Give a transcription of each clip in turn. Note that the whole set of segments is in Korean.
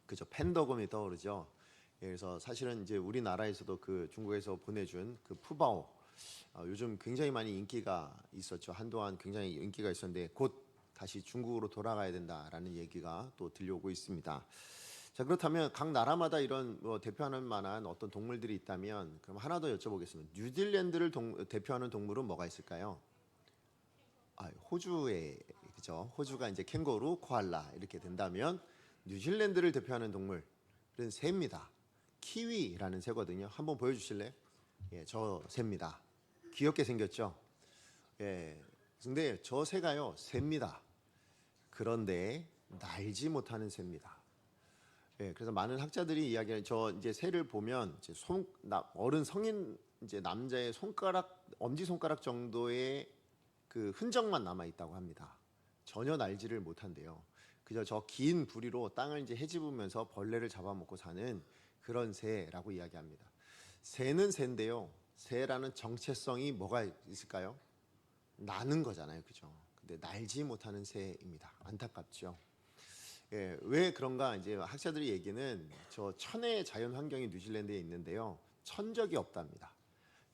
그죠? 팬더곰이 떠오르죠. 예, 그래서 사실은 이제 우리나라에서도 그 중국에서 보내준 그 푸바오 요즘 굉장히 많이 인기가 있었죠. 한동안 굉장히 인기가 있었는데 곧 다시 중국으로 돌아가야 된다라는 얘기가 또 들려오고 있습니다. 자, 그렇다면 각 나라마다 이런 뭐 대표하는 만한 어떤 동물들이 있다면 그럼 하나 더 여쭤보겠습니다. 뉴질랜드를 대표하는 동물은 뭐가 있을까요? 호주에 그죠? 호주가 이제 캥거루, 코알라 이렇게 된다면 뉴질랜드를 대표하는 동물은 새입니다. 키위라는 새거든요. 한번 보여주실래요? 예, 저 새입니다. 귀엽게 생겼죠? 예, 근데 저 새가요 새입니다. 그런데 날지 못하는 새입니다. 예, 그래서 많은 학자들이 이야기하는 저 이제 새를 보면 이제 어른 성인 이제 남자의 손가락 엄지 손가락 정도의 그 흔적만 남아 있다고 합니다. 전혀 날지를 못한대요. 그저 저 긴 부리로 땅을 이제 헤집으면서 벌레를 잡아먹고 사는 그런 새라고 이야기합니다. 새는 새인데요. 새라는 정체성이 뭐가 있을까요? 나는 거잖아요, 그죠? 근데 날지 못하는 새입니다. 안타깝죠. 예, 왜 그런가 이제 학자들의 얘기는 저 천혜의 자연 환경이 뉴질랜드에 있는데요. 천적이 없답니다.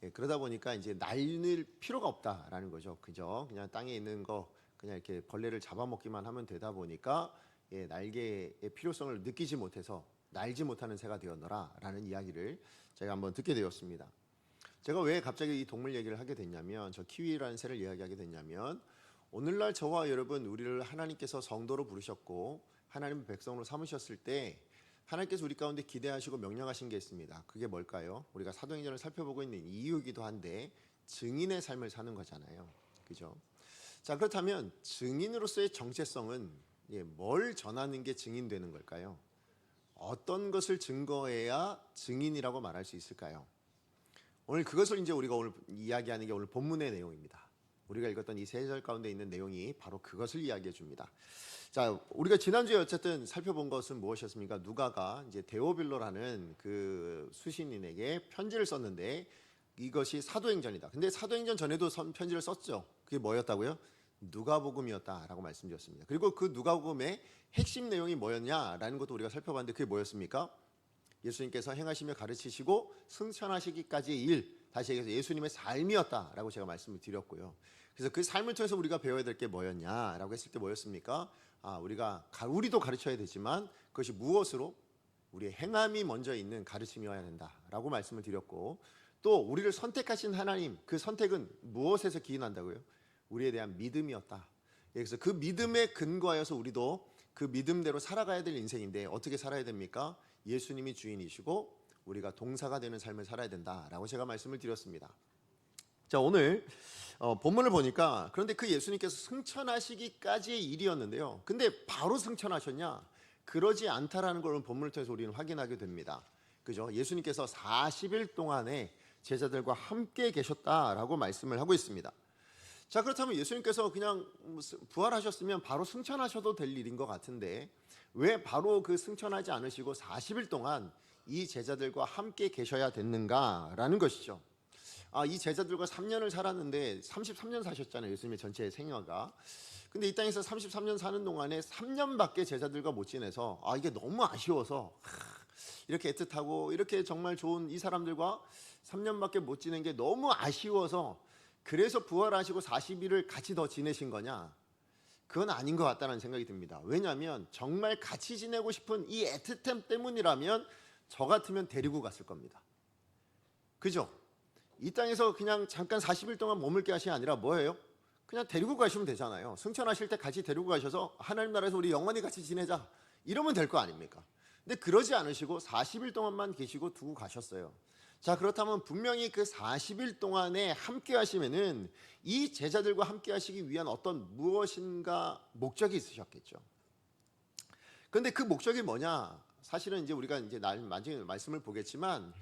예, 그러다 보니까 이제 날릴 필요가 없다라는 거죠. 그죠? 그냥 땅에 있는 거 그냥 이렇게 벌레를 잡아먹기만 하면 되다 보니까 예, 날개의 필요성을 느끼지 못해서 날지 못하는 새가 되었노라라는 이야기를 제가 한번 듣게 되었습니다. 제가 왜 갑자기 이 동물 얘기를 하게 됐냐면 저 키위라는 새를 이야기하게 됐냐면 오늘날 저와 여러분 우리를 하나님께서 성도로 부르셨고 하나님의 백성으로 삼으셨을 때 하나님께서 우리 가운데 기대하시고 명령하신 게 있습니다. 그게 뭘까요? 우리가 사도행전을 살펴보고 있는 이유이기도 한데 증인의 삶을 사는 거잖아요. 그죠? 자, 그렇다면 증인으로서의 정체성은 뭘 전하는 게 증인되는 걸까요? 어떤 것을 증거해야 증인이라고 말할 수 있을까요? 오늘 그것을 이제 우리가 오늘 이야기하는 게 오늘 본문의 내용입니다. 우리가 읽었던 이 세 절 가운데 있는 내용이 바로 그것을 이야기해 줍니다. 자, 우리가 지난주에 어쨌든 살펴본 것은 무엇이었습니까? 누가가 이제 데오빌로라는 그 수신인에게 편지를 썼는데 이것이 사도행전이다. 근데 사도행전 전에도 편지를 썼죠. 그게 뭐였다고요? 누가복음이었다라고 말씀드렸습니다. 그리고 그 누가복음의 핵심 내용이 뭐였냐라는 것도 우리가 살펴봤는데 그게 뭐였습니까? 예수님께서 행하시며 가르치시고 승천하시기까지의 일, 다시 얘기해서 예수님의 삶이었다라고 제가 말씀을 드렸고요. 그래서 그 삶을 통해서 우리가 배워야 될 게 뭐였냐라고 했을 때 뭐였습니까? 우리도 가르쳐야 되지만 그것이 무엇으로? 우리의 행함이 먼저 있는 가르침이어야 된다라고 말씀을 드렸고 또 우리를 선택하신 하나님, 그 선택은 무엇에서 기인한다고요? 우리에 대한 믿음이었다. 그래서 그 믿음에 근거하여서 우리도 그 믿음대로 살아가야 될 인생인데 어떻게 살아야 됩니까? 예수님이 주인이시고 우리가 동사가 되는 삶을 살아야 된다라고 제가 말씀을 드렸습니다. 자, 오늘 본문을 보니까 그런데 그 예수님께서 승천하시기까지의 일이었는데요. 근데 바로 승천하셨냐? 그러지 않다라는 걸 본문을 통해서 우리는 확인하게 됩니다. 그죠? 예수님께서 40일 동안에 제자들과 함께 계셨다라고 말씀을 하고 있습니다. 자, 그렇다면 예수님께서 그냥 부활하셨으면 바로 승천하셔도 될 일인 것 같은데 왜 바로 그 승천하지 않으시고 40일 동안 이 제자들과 함께 계셔야 됐는가라는 것이죠. 이 제자들과 3년을 살았는데 33년 사셨잖아요. 예수님의 전체 생애가. 근데 이 땅에서 33년 사는 동안에 3년밖에 제자들과 못 지내서 이게 너무 아쉬워서 이렇게 애틋하고 이렇게 정말 좋은 이 사람들과 3년밖에 못 지낸 게 너무 아쉬워서 그래서 부활하시고 40일을 같이 더 지내신 거냐? 그건 아닌 것 같다는 생각이 듭니다. 왜냐하면 정말 같이 지내고 싶은 이 애틋함 때문이라면 저 같으면 데리고 갔을 겁니다. 그죠? 이 땅에서 그냥 잠깐 40일 동안 머물게 하신 게 아니라 뭐예요? 그냥 데리고 가시면 되잖아요. 승천하실 때 같이 데리고 가셔서 하나님 나라에서 우리 영원히 같이 지내자 이러면 될 거 아닙니까? 근데 그러지 않으시고 40일 동안만 계시고 두고 가셨어요. 자, 그렇다면 분명히 그 40일 동안에 함께 하시면은 이 제자들과 함께 하시기 위한 어떤 무엇인가 목적이 있으셨겠죠. 그런데 그 목적이 뭐냐? 사실은 이제 우리가 이제 나중에 말씀을 보겠지만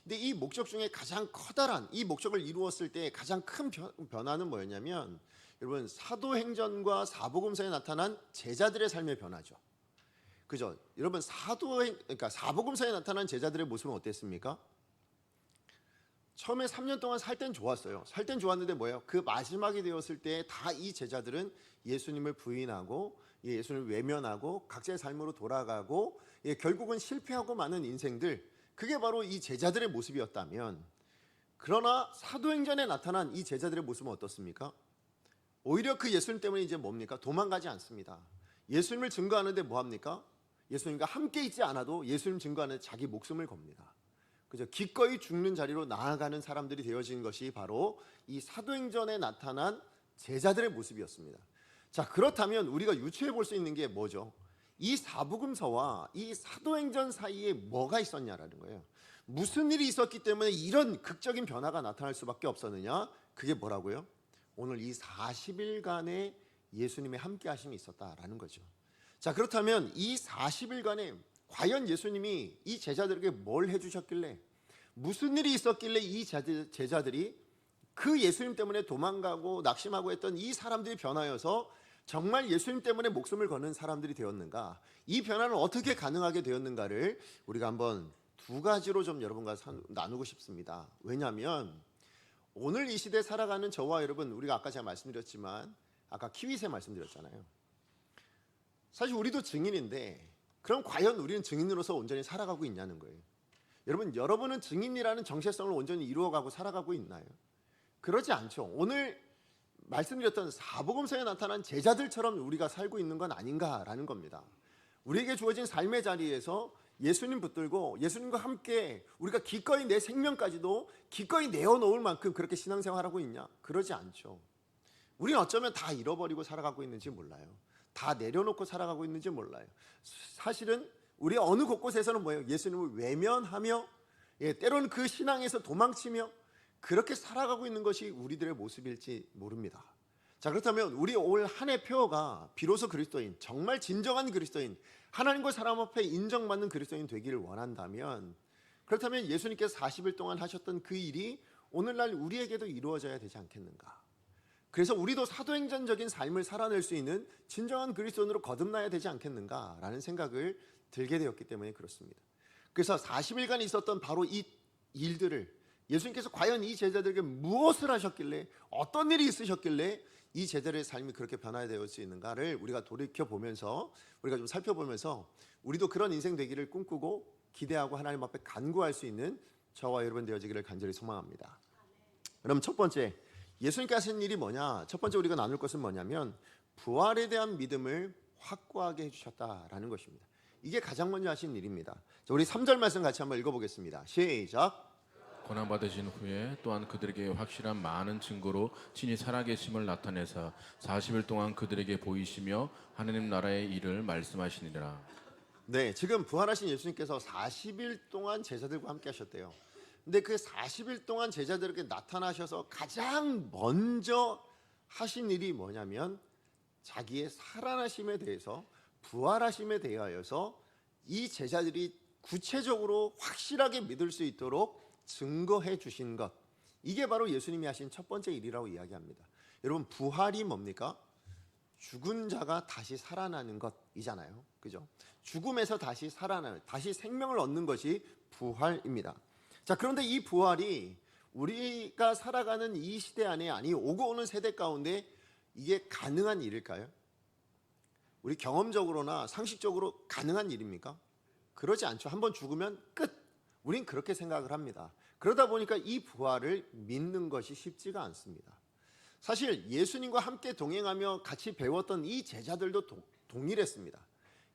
근데 이 목적 중에 가장 커다란 이 목적을 이루었을 때 가장 큰 변화는 뭐였냐면 여러분 사도행전과 사복음서에 나타난 제자들의 삶의 변화죠. 그죠? 여러분 그러니까 사복음서에 나타난 제자들의 모습은 어땠습니까? 처음에 3년 동안 살 땐 좋았어요. 살 땐 좋았는데 뭐예요? 그 마지막이 되었을 때 다 이 제자들은 예수님을 부인하고 예수님을 외면하고 각자의 삶으로 돌아가고 결국은 실패하고 마는 인생들, 그게 바로 이 제자들의 모습이었다면, 그러나 사도행전에 나타난 이 제자들의 모습은 어떻습니까? 오히려 그 예수님 때문에 이제 뭡니까? 도망가지 않습니다. 예수님을 증거하는데 뭐합니까? 예수님과 함께 있지 않아도 예수님 증거하는 자기 목숨을 겁니다. 그죠? 기꺼이 죽는 자리로 나아가는 사람들이 되어진 것이 바로 이 사도행전에 나타난 제자들의 모습이었습니다. 자, 그렇다면 우리가 유추해 볼 수 있는 게 뭐죠? 이 사복음서와 이 사도행전 사이에 뭐가 있었냐라는 거예요. 무슨 일이 있었기 때문에 이런 극적인 변화가 나타날 수밖에 없었느냐? 그게 뭐라고요? 오늘 이 40일간의 예수님의 함께 하심이 있었다라는 거죠. 자, 그렇다면 이 40일간에 과연 예수님이 이 제자들에게 뭘 해주셨길래, 무슨 일이 있었길래 이 제자들이 그 예수님 때문에 도망가고 낙심하고 했던 이 사람들이 변하여서 정말 예수님 때문에 목숨을 거는 사람들이 되었는가, 이 변화는 어떻게 가능하게 되었는가를 우리가 한번 두 가지로 좀 여러분과 나누고 싶습니다. 왜냐하면 오늘 이 시대에 살아가는 저와 여러분, 우리가 아까 제가 말씀드렸지만, 아까 키위새 말씀드렸잖아요. 사실 우리도 증인인데, 그럼 과연 우리는 증인으로서 온전히 살아가고 있냐는 거예요. 여러분은 증인이라는 정체성을 온전히 이루어가고 살아가고 있나요? 그러지 않죠. 오늘 말씀드렸던 사복음서에 나타난 제자들처럼 우리가 살고 있는 건 아닌가라는 겁니다. 우리에게 주어진 삶의 자리에서 예수님 붙들고 예수님과 함께 우리가 기꺼이 내 생명까지도 기꺼이 내어놓을 만큼 그렇게 신앙생활하고 있냐? 그러지 않죠. 우리는 어쩌면 다 잃어버리고 살아가고 있는지 몰라요. 다 내려놓고 살아가고 있는지 몰라요. 사실은 우리 어느 곳곳에서는 뭐예요? 예수님을 외면하며, 때로는 그 신앙에서 도망치며 그렇게 살아가고 있는 것이 우리들의 모습일지 모릅니다. 자, 그렇다면 우리 올 한 해 표어가 비로소 그리스도인, 정말 진정한 그리스도인, 하나님과 사람 앞에 인정받는 그리스도인 되기를 원한다면, 그렇다면 예수님께서 40일 동안 하셨던 그 일이 오늘날 우리에게도 이루어져야 되지 않겠는가? 그래서 우리도 사도행전적인 삶을 살아낼 수 있는 진정한 그리스도인으로 거듭나야 되지 않겠는가라는 생각을 들게 되었기 때문에 그렇습니다. 그래서 40일간 있었던 바로 이 일들을 예수님께서 과연 이 제자들에게 무엇을 하셨길래, 어떤 일이 있으셨길래 이 제자들의 삶이 그렇게 변화되어 수 있는가를 우리가 돌이켜보면서, 우리가 좀 살펴보면서 우리도 그런 인생 되기를 꿈꾸고 기대하고 하나님 앞에 간구할 수 있는 저와 여러분 되어지기를 간절히 소망합니다. 그럼 첫 번째, 예수님께 하신 일이 뭐냐? 첫 번째 우리가 나눌 것은 뭐냐면 부활에 대한 믿음을 확고하게 해주셨다라는 것입니다. 이게 가장 먼저 하신 일입니다. 자, 우리 3절 말씀 같이 한번 읽어보겠습니다. 시작. 고난받으신 후에 또한 그들에게 확실한 많은 증거로 친히 살아계심을 나타내사 40일 동안 그들에게 보이시며 하느님 나라의 일을 말씀하시니라. 네, 지금 부활하신 예수님께서 40일 동안 제자들과 함께 하셨대요. 근데 그 40일 동안 제자들에게 나타나셔서 가장 먼저 하신 일이 뭐냐면 자기의 살아나심에 대해서, 부활하심에 대하여서 이 제자들이 구체적으로 확실하게 믿을 수 있도록 증거해 주신 것, 이게 바로 예수님이 하신 첫 번째 일이라고 이야기합니다. 여러분, 부활이 뭡니까? 죽은 자가 다시 살아나는 것이잖아요. 그죠? 죽음에서 다시 살아나는, 다시 생명을 얻는 것이 부활입니다. 자, 그런데 이 부활이 우리가 살아가는 이 시대 안에, 아니 오고 오는 세대 가운데 이게 가능한 일일까요? 우리 경험적으로나 상식적으로 가능한 일입니까? 그러지 않죠. 한번 죽으면 끝. 우린 그렇게 생각을 합니다. 그러다 보니까 이 부활을 믿는 것이 쉽지가 않습니다. 사실 예수님과 함께 동행하며 같이 배웠던 이 제자들도 동일했습니다.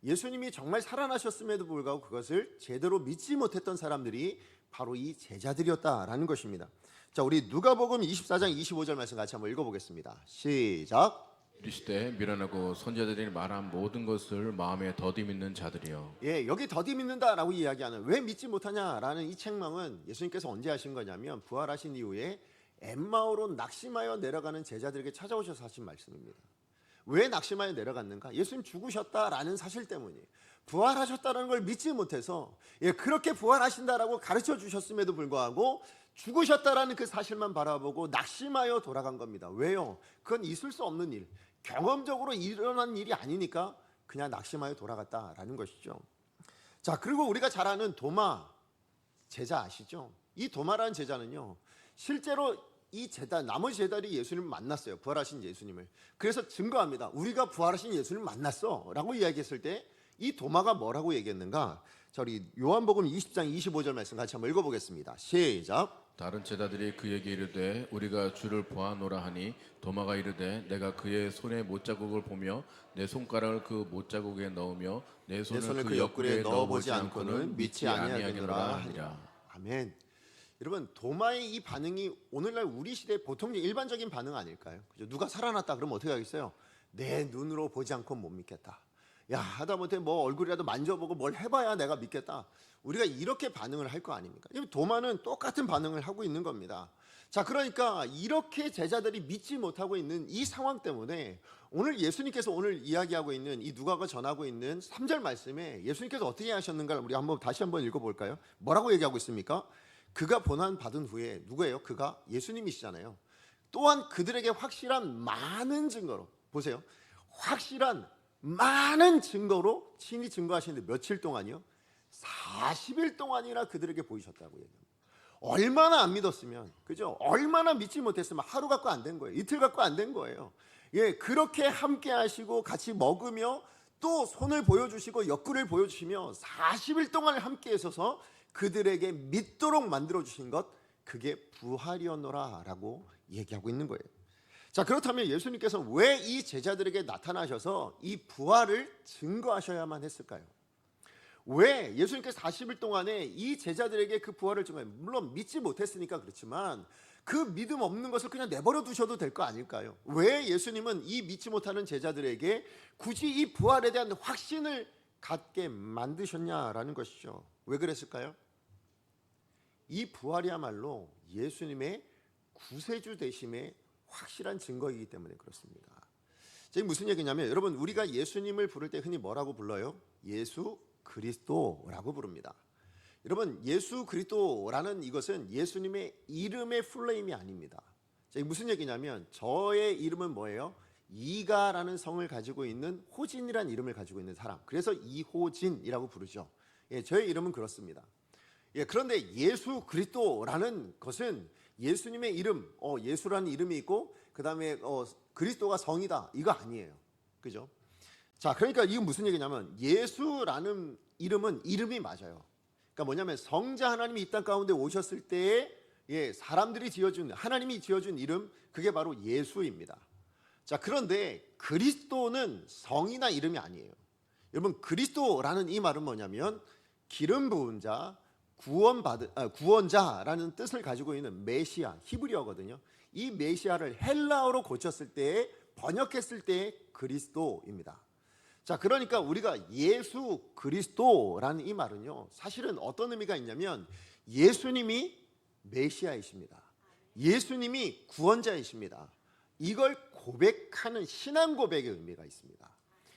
예수님이 정말 살아나셨음에도 불구하고 그것을 제대로 믿지 못했던 사람들이 바로 이 제자들이었다라는 것입니다. 자, 우리 누가복음 24장 25절 말씀 같이 한번 읽어보겠습니다. 시작. 이르시되 미련하고 선자들이 말한 모든 것을 마음에 더디 믿는 자들이여. 예, 여기 더디 믿는다라고 이야기하는, 왜 믿지 못하냐라는 이 책망은 예수님께서 언제 하신 거냐면 부활하신 이후에 엠마오로 낙심하여 내려가는 제자들에게 찾아오셔서 하신 말씀입니다. 왜 낙심하여 내려갔는가? 예수님 죽으셨다라는 사실 때문이에요. 부활하셨다는 걸 믿지 못해서, 그렇게 부활하신다라고 가르쳐 주셨음에도 불구하고 죽으셨다라는 그 사실만 바라보고 낙심하여 돌아간 겁니다. 왜요? 그건 있을 수 없는 일, 경험적으로 일어난 일이 아니니까 그냥 낙심하여 돌아갔다라는 것이죠. 자, 그리고 우리가 잘 아는 도마 제자 아시죠? 이 도마라는 제자는요, 실제로 이 제자 나머지 제자들이 예수님을 만났어요. 부활하신 예수님을. 그래서 증거합니다. 우리가 부활하신 예수님을 만났어라고 이야기했을 때 이 도마가 뭐라고 얘기했는가? 자, 우리 요한복음 20장 25절 말씀 같이 한번 읽어보겠습니다. 시작. 다른 제자들이 그에게 이르되 우리가 주를 보아노라 하니 도마가 이르되 내가 그의 손에 못자국을 보며 내 손가락을 그 못자국에 넣으며 내 손을 그 옆구리에 넣어보지 않고는 믿지 아니하겠노라 하니라. 아멘. 여러분, 도마의 이 반응이 오늘날 우리 시대의 보통 일반적인 반응 아닐까요? 그죠? 누가 살아났다 그러면 어떻게 하겠어요? 내 눈으로 보지 않고 못 믿겠다. 야, 하다못해 뭐 얼굴이라도 만져보고 뭘 해봐야 내가 믿겠다. 우리가 이렇게 반응을 할 거 아닙니까? 도마는 똑같은 반응을 하고 있는 겁니다. 자, 그러니까 이렇게 제자들이 믿지 못하고 있는 이 상황 때문에 오늘 예수님께서 오늘 이야기하고 있는 이 누가가 전하고 있는 3절 말씀에 예수님께서 어떻게 하셨는가를 우리 다시 한번 읽어볼까요? 뭐라고 얘기하고 있습니까? 그가 고난 받은 후에 누구예요? 그가 예수님이시잖아요. 또한 그들에게 확실한 많은 증거로, 보세요, 확실한 많은 증거로 친히 증거하시는데 며칠 동안이요? 40일 동안이나 그들에게 보이셨다고 얘기합니다. 얼마나 안 믿었으면, 그죠? 얼마나 믿지 못했으면 하루 갖고 안 된 거예요. 이틀 갖고 안 된 거예요. 예, 그렇게 함께 하시고 같이 먹으며 또 손을 보여주시고 옆구리를 보여주시며 40일 동안 함께 있어서 그들에게 믿도록 만들어 주신 것, 그게 부활이었노라 라고 얘기하고 있는 거예요. 자, 그렇다면 예수님께서 왜 이 제자들에게 나타나셔서 이 부활을 증거하셔야만 했을까요? 왜 예수님께서 40일 동안에 이 제자들에게 그 부활을 증거해요? 물론 믿지 못했으니까 그렇지만 그 믿음 없는 것을 그냥 내버려 두셔도 될 거 아닐까요? 왜 예수님은 이 믿지 못하는 제자들에게 굳이 이 부활에 대한 확신을 갖게 만드셨냐라는 것이죠. 왜 그랬을까요? 이 부활이야말로 예수님의 구세주 되심의 확실한 증거이기 때문에 그렇습니다. 이게 무슨 얘기냐면, 여러분, 우리가 예수님을 부를 때 흔히 뭐라고 불러요? 예수 그리스도라고 부릅니다. 여러분, 예수 그리스도라는 이것은 예수님의 이름의 풀네임이 아닙니다. 자, 이게 무슨 얘기냐면, 저의 이름은 뭐예요? 이가라는 성을 가지고 있는 호진이라는 이름을 가지고 있는 사람, 그래서 이호진이라고 부르죠. 예, 저의 이름은 그렇습니다. 예, 그런데 예수 그리스도라는 것은 예수님의 이름, 예수라는 이름이 있고 그 다음에 그리스도가 성이다, 이거 아니에요. 그죠? 자, 그러니까 이건 무슨 얘기냐면, 예수라는 이름은 이름이 맞아요. 그러니까 뭐냐면, 성자 하나님이 이 땅 가운데 오셨을 때에 사람들이 지어준, 하나님이 지어준 이름, 그게 바로 예수입니다. 자, 그런데 그리스도는 성이나 이름이 아니에요. 여러분, 그리스도라는 이 말은 뭐냐면 기름 부은 자, 구원자라는 뜻을 가지고 있는 메시아, 히브리어거든요. 이 메시아를 헬라어로 고쳤을 때, 번역했을 때 그리스도입니다. 자, 그러니까 우리가 예수 그리스도라는 이 말은요, 사실은 어떤 의미가 있냐면 예수님이 메시아이십니다. 예수님이 구원자이십니다. 이걸 고백하는 신앙 고백의 의미가 있습니다.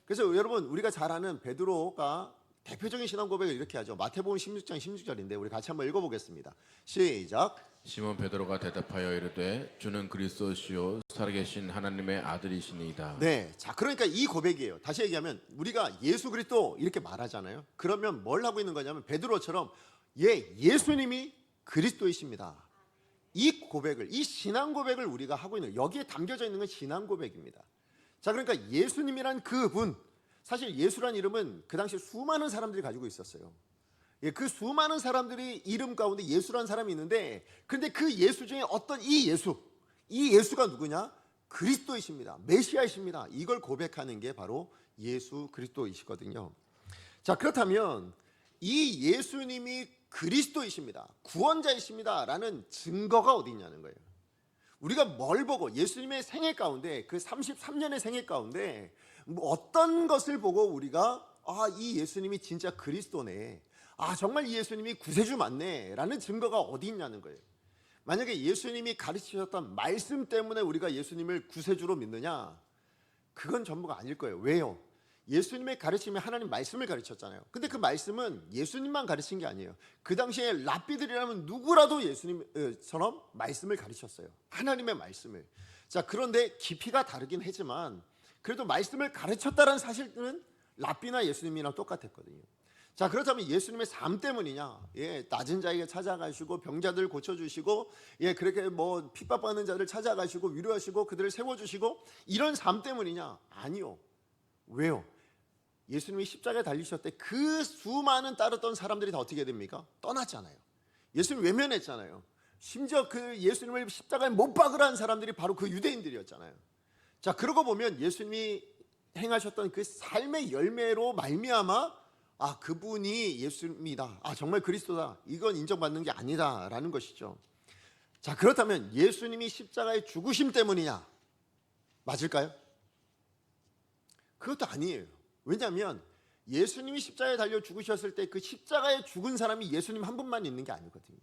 그래서 여러분, 우리가 잘 아는 베드로가 대표적인 신앙 고백을 이렇게 하죠. 마태복음 16장 16절인데 우리 같이 한번 읽어보겠습니다. 시작. 시몬 베드로가 대답하여 이르되 주는 그리스도시요 살아계신 하나님의 아들이시니이다. 네, 자, 그러니까 이 고백이에요. 다시 얘기하면 우리가 예수 그리스도 이렇게 말하잖아요. 그러면 뭘 하고 있는 거냐면 베드로처럼 예수님이 그리스도이십니다. 이 고백을, 이 신앙 고백을 우리가 하고 있는, 여기에 담겨져 있는 건 신앙 고백입니다. 자, 그러니까 예수님이란 그분, 사실 예수란 이름은 그 당시에 수많은 사람들이 가지고 있었어요. 그 수많은 사람들이 이름 가운데 예수라는 사람이 있는데, 그런데 그 예수 중에 어떤 이 예수가 누구냐? 그리스도이십니다. 메시아이십니다. 이걸 고백하는 게 바로 예수 그리스도이시거든요. 자, 그렇다면 이 예수님이 그리스도이십니다, 구원자이십니다 라는 증거가 어디 있냐는 거예요. 우리가 뭘 보고, 예수님의 생애 가운데, 그 33년의 생애 가운데 어떤 것을 보고 우리가 이 예수님이 진짜 그리스도네, 정말 이 예수님이 구세주 맞네 라는 증거가 어디 있냐는 거예요. 만약에 예수님이 가르치셨던 말씀 때문에 우리가 예수님을 구세주로 믿느냐? 그건 전부가 아닐 거예요. 왜요? 예수님의 가르침이 하나님 말씀을 가르쳤잖아요. 근데 그 말씀은 예수님만 가르친 게 아니에요. 그 당시에 랍비들이라면 누구라도 예수님처럼 말씀을 가르쳤어요. 하나님의 말씀을. 자, 그런데 깊이가 다르긴 하지만 그래도 말씀을 가르쳤다는 사실은 랍비나 예수님이랑 똑같았거든요. 자, 그렇다면 예수님의 삶 때문이냐? 낮은 자에게 찾아가시고 병자들 고쳐주시고, 그렇게 뭐 핍박받는 자들 찾아가시고 위로하시고 그들을 세워주시고 이런 삶 때문이냐? 아니요. 왜요? 예수님이 십자가에 달리셨을 때 그 수많은 따랐던 사람들이 다 어떻게 됩니까? 떠났잖아요. 예수님 외면했잖아요. 심지어 그 예수님을 십자가에 못 박으라는 사람들이 바로 그 유대인들이었잖아요. 자, 그러고 보면 예수님이 행하셨던 그 삶의 열매로 말미암아 그분이 예수입니다. 정말 그리스도다. 이건 인정받는 게 아니다라는 것이죠. 자, 그렇다면 예수님이 십자가에 죽으심 때문이냐? 맞을까요? 그것도 아니에요. 왜냐하면 예수님이 십자가에 달려 죽으셨을 때 그 십자가에 죽은 사람이 예수님 한 분만 있는 게 아니거든요.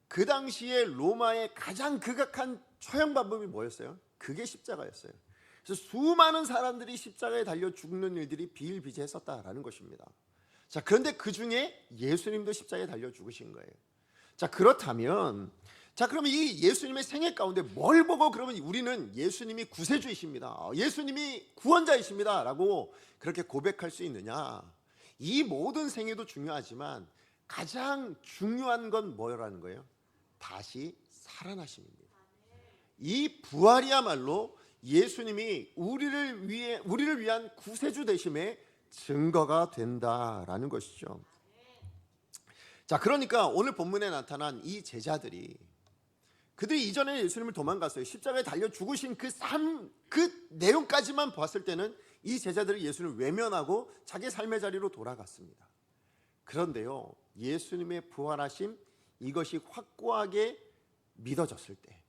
그 당시에 로마의 가장 극악한 처형 방법이 뭐였어요? 그게 십자가였어요. 그래서 수많은 사람들이 십자가에 달려 죽는 일들이 비일비재했었다라는 것입니다. 자, 그런데 그 중에 예수님도 십자가에 달려 죽으신 거예요. 자, 그렇다면 그러면 이 예수님의 생애 가운데 뭘 보고 그러면 우리는 예수님이 구세주이십니다, 예수님이 구원자이십니다 라고 그렇게 고백할 수 있느냐? 이 모든 생애도 중요하지만 가장 중요한 건 뭐라는 거예요? 다시 살아나심입니다. 이 부활이야말로 예수님이 우리를 위한 구세주 되심의 증거가 된다라는 것이죠. 자, 그러니까 오늘 본문에 나타난 이 제자들이 그들이 이전에 예수님을 도망갔어요. 십자가에 달려 죽으신 그 내용까지만 봤을 때는 이 제자들이 예수님을 외면하고 자기 삶의 자리로 돌아갔습니다. 그런데요, 예수님의 부활하심 이것이 확고하게 믿어졌을 때,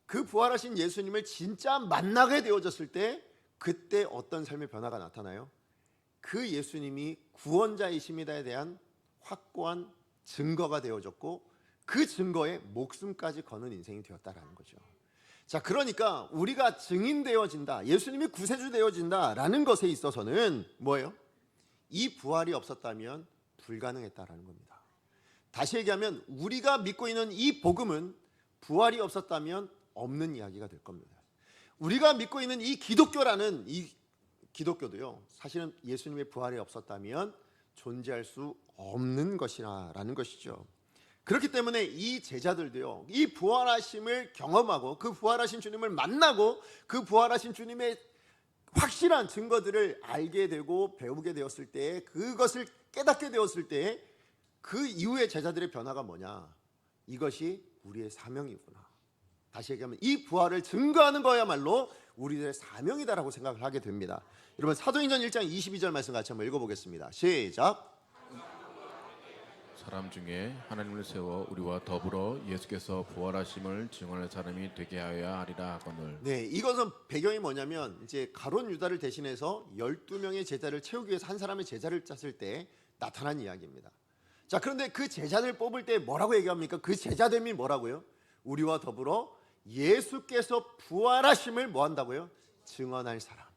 그 부활하신 예수님을 진짜 만나게 되어졌을 때, 그때 어떤 삶의 변화가 나타나요? 그 예수님이 구원자이심에 대한 확고한 증거가 되어졌고 그 증거에 목숨까지 거는 인생이 되었다라는 거죠. 자, 그러니까 우리가 증인되어진다, 예수님이 구세주 되어진다라는 것에 있어서는 뭐예요? 이 부활이 없었다면 불가능했다라는 겁니다. 다시 얘기하면 우리가 믿고 있는 이 복음은 부활이 없었다면 없는 이야기가 될 겁니다. 우리가 믿고 있는 이 기독교라는 이 기독교도요, 사실은 예수님의 부활이 없었다면 존재할 수 없는 것이라는 것이죠. 그렇기 때문에 이 제자들도요, 이 부활하심을 경험하고 그 부활하신 주님을 만나고 그 부활하신 주님의 확실한 증거들을 알게 되고 배우게 되었을 때, 그것을 깨닫게 되었을 때 그 이후에 제자들의 변화가 뭐냐? 이것이 우리의 사명이구나. 다시 얘기하면 이 부활을 증거하는 거야말로 우리들의 사명이다라고 생각을 하게 됩니다. 여러분, 사도행전 1장 22절 말씀 같이 한번 읽어보겠습니다. 시작. 사람 중에 하나님을 세워 우리와 더불어 예수께서 부활하심을 증언할 사람이 되게 하여야 하리라 하거늘. 네, 이것은 배경이 뭐냐면 이제 가룟 유다를 대신해서 12명의 제자를 채우기 위해서 한 사람의 제자를 짰을 때 나타난 이야기입니다. 자, 그런데 그 제자들 뽑을 때 뭐라고 얘기합니까? 그 제자됨이 뭐라고요? 우리와 더불어 예수께서 부활하심을 뭐 한다고요? 증언할 사람.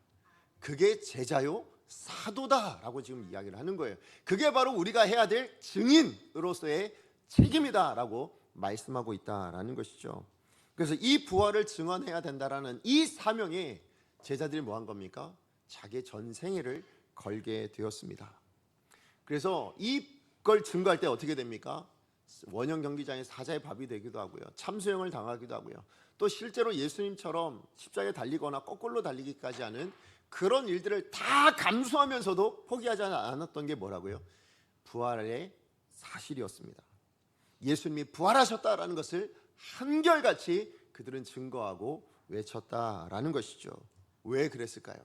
그게 제자요 사도다라고 지금 이야기를 하는 거예요. 그게 바로 우리가 해야 될 증인으로서의 책임이다라고 말씀하고 있다라는 것이죠. 그래서 이 부활을 증언해야 된다라는 이 사명에 제자들이 뭐 한 겁니까? 자기의 전 생애를 걸게 되었습니다. 그래서 이걸 증거할 때 어떻게 됩니까? 원형 경기장에 사자의 밥이 되기도 하고요, 참수형을 당하기도 하고요, 또 실제로 예수님처럼 십자가에 달리거나 거꾸로 달리기까지 하는 그런 일들을 다 감수하면서도 포기하지 않았던 게 뭐라고요? 부활의 사실이었습니다. 예수님이 부활하셨다라는 것을 한결같이 그들은 증거하고 외쳤다라는 것이죠. 왜 그랬을까요?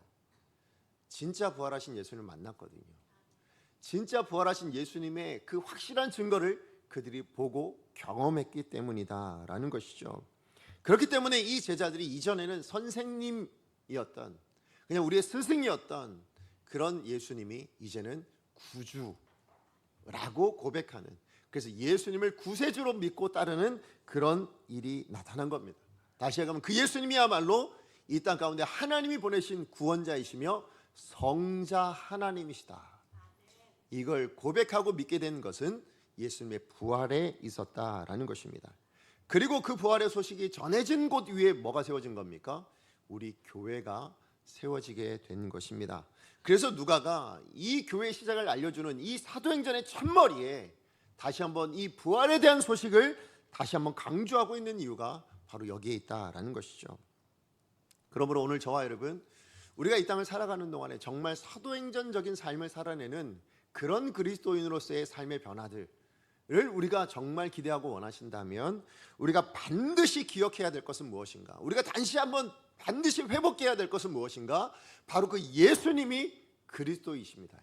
진짜 부활하신 예수님을 만났거든요. 진짜 부활하신 예수님의 그 확실한 증거를 그들이 보고 경험했기 때문이다라는 것이죠. 그렇기 때문에 이 제자들이 이전에는 선생님이었던, 그냥 우리의 스승이었던 그런 예수님이 이제는 구주라고 고백하는, 그래서 예수님을 구세주로 믿고 따르는 그런 일이 나타난 겁니다. 다시 얘기하면 그 예수님이야말로 이 땅 가운데 하나님이 보내신 구원자이시며 성자 하나님이시다. 이걸 고백하고 믿게 된 것은 예수님의 부활에 있었다라는 것입니다. 그리고 그 부활의 소식이 전해진 곳 위에 뭐가 세워진 겁니까? 우리 교회가 세워지게 된 것입니다. 그래서 누가가 이 교회 시작을 알려주는 이 사도행전의 첫머리에 다시 한번 이 부활에 대한 소식을 다시 한번 강조하고 있는 이유가 바로 여기에 있다라는 것이죠. 그러므로 오늘 저와 여러분, 우리가 이 땅을 살아가는 동안에 정말 사도행전적인 삶을 살아내는 그런 그리스도인으로서의 삶의 변화들을 우리가 정말 기대하고 원하신다면 우리가 반드시 기억해야 될 것은 무엇인가? 우리가 반드시 회복해야 될 것은 무엇인가? 바로 그 예수님이 그리스도이십니다.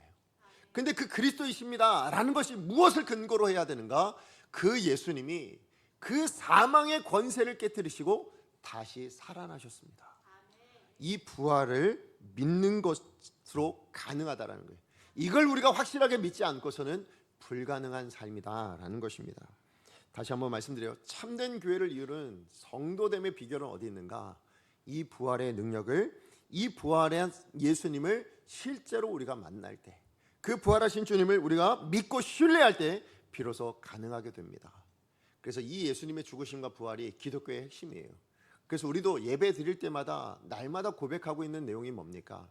근데 그 그리스도이십니다 라는 것이 무엇을 근거로 해야 되는가? 그 예수님이 그 사망의 권세를 깨뜨리시고 다시 살아나셨습니다. 이 부활을 믿는 것으로 가능하다라는 거예요. 이걸 우리가 확실하게 믿지 않고서는 불가능한 삶이다라는 것입니다. 다시 한번 말씀드려요. 참된 교회를 이루는 성도됨의 비결은 어디 있는가? 이 부활의 능력을, 이 부활의 예수님을 실제로 우리가 만날 때, 그 부활하신 주님을 우리가 믿고 신뢰할 때 비로소 가능하게 됩니다. 그래서 이 예수님의 죽으심과 부활이 기독교의 핵심이에요. 그래서 우리도 예배 드릴 때마다 날마다 고백하고 있는 내용이 뭡니까?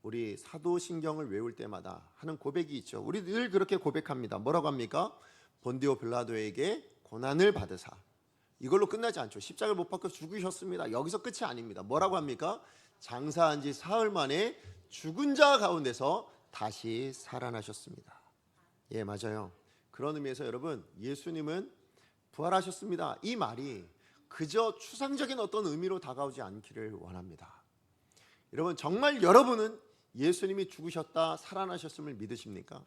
우리 사도신경을 외울 때마다 하는 고백이 있죠. 우리 늘 그렇게 고백합니다. 뭐라고 합니까? 본디오 빌라도에게 고난을 받으사. 이걸로 끝나지 않죠. 십자가를 못 박혀 죽으셨습니다. 여기서 끝이 아닙니다. 뭐라고 합니까? 장사한 지 사흘 만에 죽은 자 가운데서 다시 살아나셨습니다. 예, 맞아요. 그런 의미에서 여러분, 예수님은 부활하셨습니다. 이 말이 그저 추상적인 어떤 의미로 다가오지 않기를 원합니다. 여러분, 정말 여러분은 예수님이 죽으셨다 살아나셨음을 믿으십니까?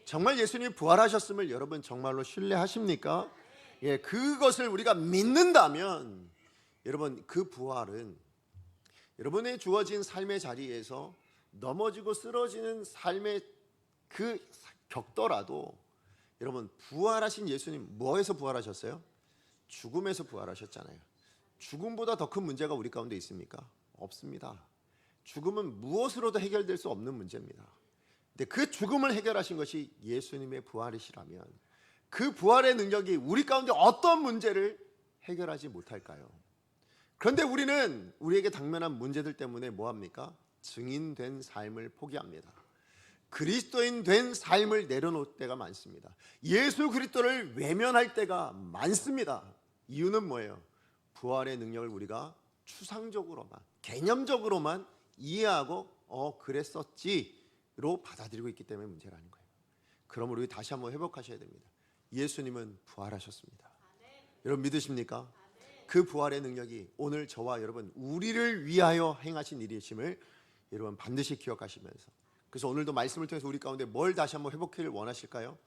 정말 예수님이 부활하셨음을 여러분 정말로 신뢰하십니까? 예, 그것을 우리가 믿는다면 여러분, 그 부활은 여러분의 주어진 삶의 자리에서 넘어지고 쓰러지는 삶의 그 격더라도 여러분, 부활하신 예수님 뭐에서 부활하셨어요? 죽음에서 부활하셨잖아요. 죽음보다 더 큰 문제가 우리 가운데 있습니까? 없습니다. 죽음은 무엇으로도 해결될 수 없는 문제입니다. 근데 그 죽음을 해결하신 것이 예수님의 부활이시라면 그 부활의 능력이 우리 가운데 어떤 문제를 해결하지 못할까요? 그런데 우리는 우리에게 당면한 문제들 때문에 뭐합니까? 증인된 삶을 포기합니다. 그리스도인 된 삶을 내려놓을 때가 많습니다. 예수 그리스도를 외면할 때가 많습니다. 이유는 뭐예요? 부활의 능력을 우리가 추상적으로만, 개념적으로만 이해하고 그랬었지로 받아들이고 있기 때문에 문제라는 거예요. 그러므로 우리 다시 한번 회복하셔야 됩니다. 예수님은 부활하셨습니다. 여러분 믿으십니까? 그 부활의 능력이 오늘 저와 여러분 우리를 위하여 행하신 일이심을 여러분 반드시 기억하시면서, 그래서 오늘도 말씀을 통해서 우리 가운데 뭘 다시 한번 회복하기를 원하실까요?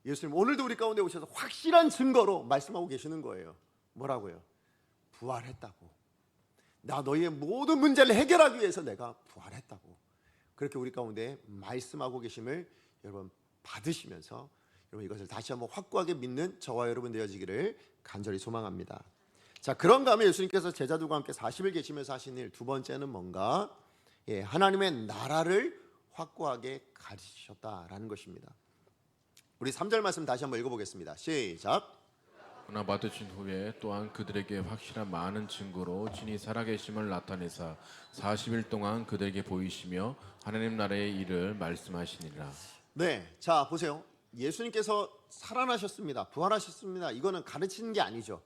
예수님 오늘도 우리 가운데 오셔서 확실한 증거로 말씀하고 계시는 거예요. 뭐라고요? 부활했다고. 나 너희의 모든 문제를 해결하기 위해서 내가 부활했다고. 그렇게 우리 가운데 말씀하고 계심을 여러분 받으시면서 여러분 이것을 다시 한번 확고하게 믿는 저와 여러분 되어지기를 간절히 소망합니다. 자, 그런가 하면 예수님께서 제자들과 함께 40일 계시면서 하신 일 두 번째는 뭔가? 예, 하나님의 나라를 확고하게 가르치셨다라는 것입니다. 우리 3절 말씀 다시 한번 읽어보겠습니다. 시작. 그러나 받으신 후에 또한 그들에게 확실한 많은 증거로 친히 살아계심을 나타내사 40일 동안 그들에게 보이시며 하나님 나라의 일을 말씀하시니라. 네, 자 보세요. 예수님께서 살아나셨습니다. 부활하셨습니다. 이거는 가르치는 게 아니죠.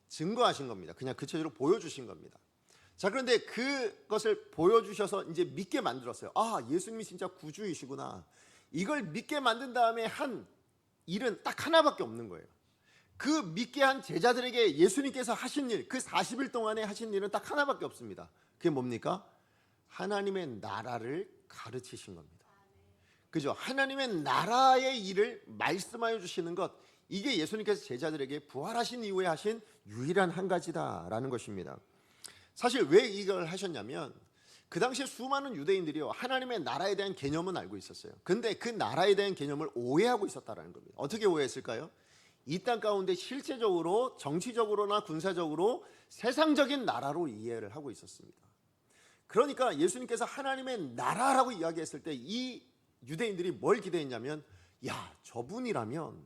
증거하신 겁니다. 그냥 구체적으로 보여주신 겁니다. 자, 그런데 그것을 보여주셔서 이제 믿게 만들었어요. 아, 예수님이 진짜 구주이시구나. 이걸 믿게 만든 다음에 한 일은 딱 하나밖에 없는 거예요. 그 믿게 한 제자들에게 예수님께서 하신 일, 그 40일 동안에 하신 일은 딱 하나밖에 없습니다. 그게 뭡니까? 하나님의 나라를 가르치신 겁니다. 그죠? 하나님의 나라의 일을 말씀하여 주시는 것, 이게 예수님께서 제자들에게 부활하신 이후에 하신 유일한 한 가지다라는 것입니다. 사실 왜 이걸 하셨냐면 그 당시에 수많은 유대인들이요, 하나님의 나라에 대한 개념은 알고 있었어요. 근데 그 나라에 대한 개념을 오해하고 있었다라는 겁니다. 어떻게 오해했을까요? 이 땅 가운데 실제적으로 정치적으로나 군사적으로 세상적인 나라로 이해를 하고 있었습니다. 그러니까 예수님께서 하나님의 나라라고 이야기했을 때 이 유대인들이 뭘 기대했냐면, 야, 저분이라면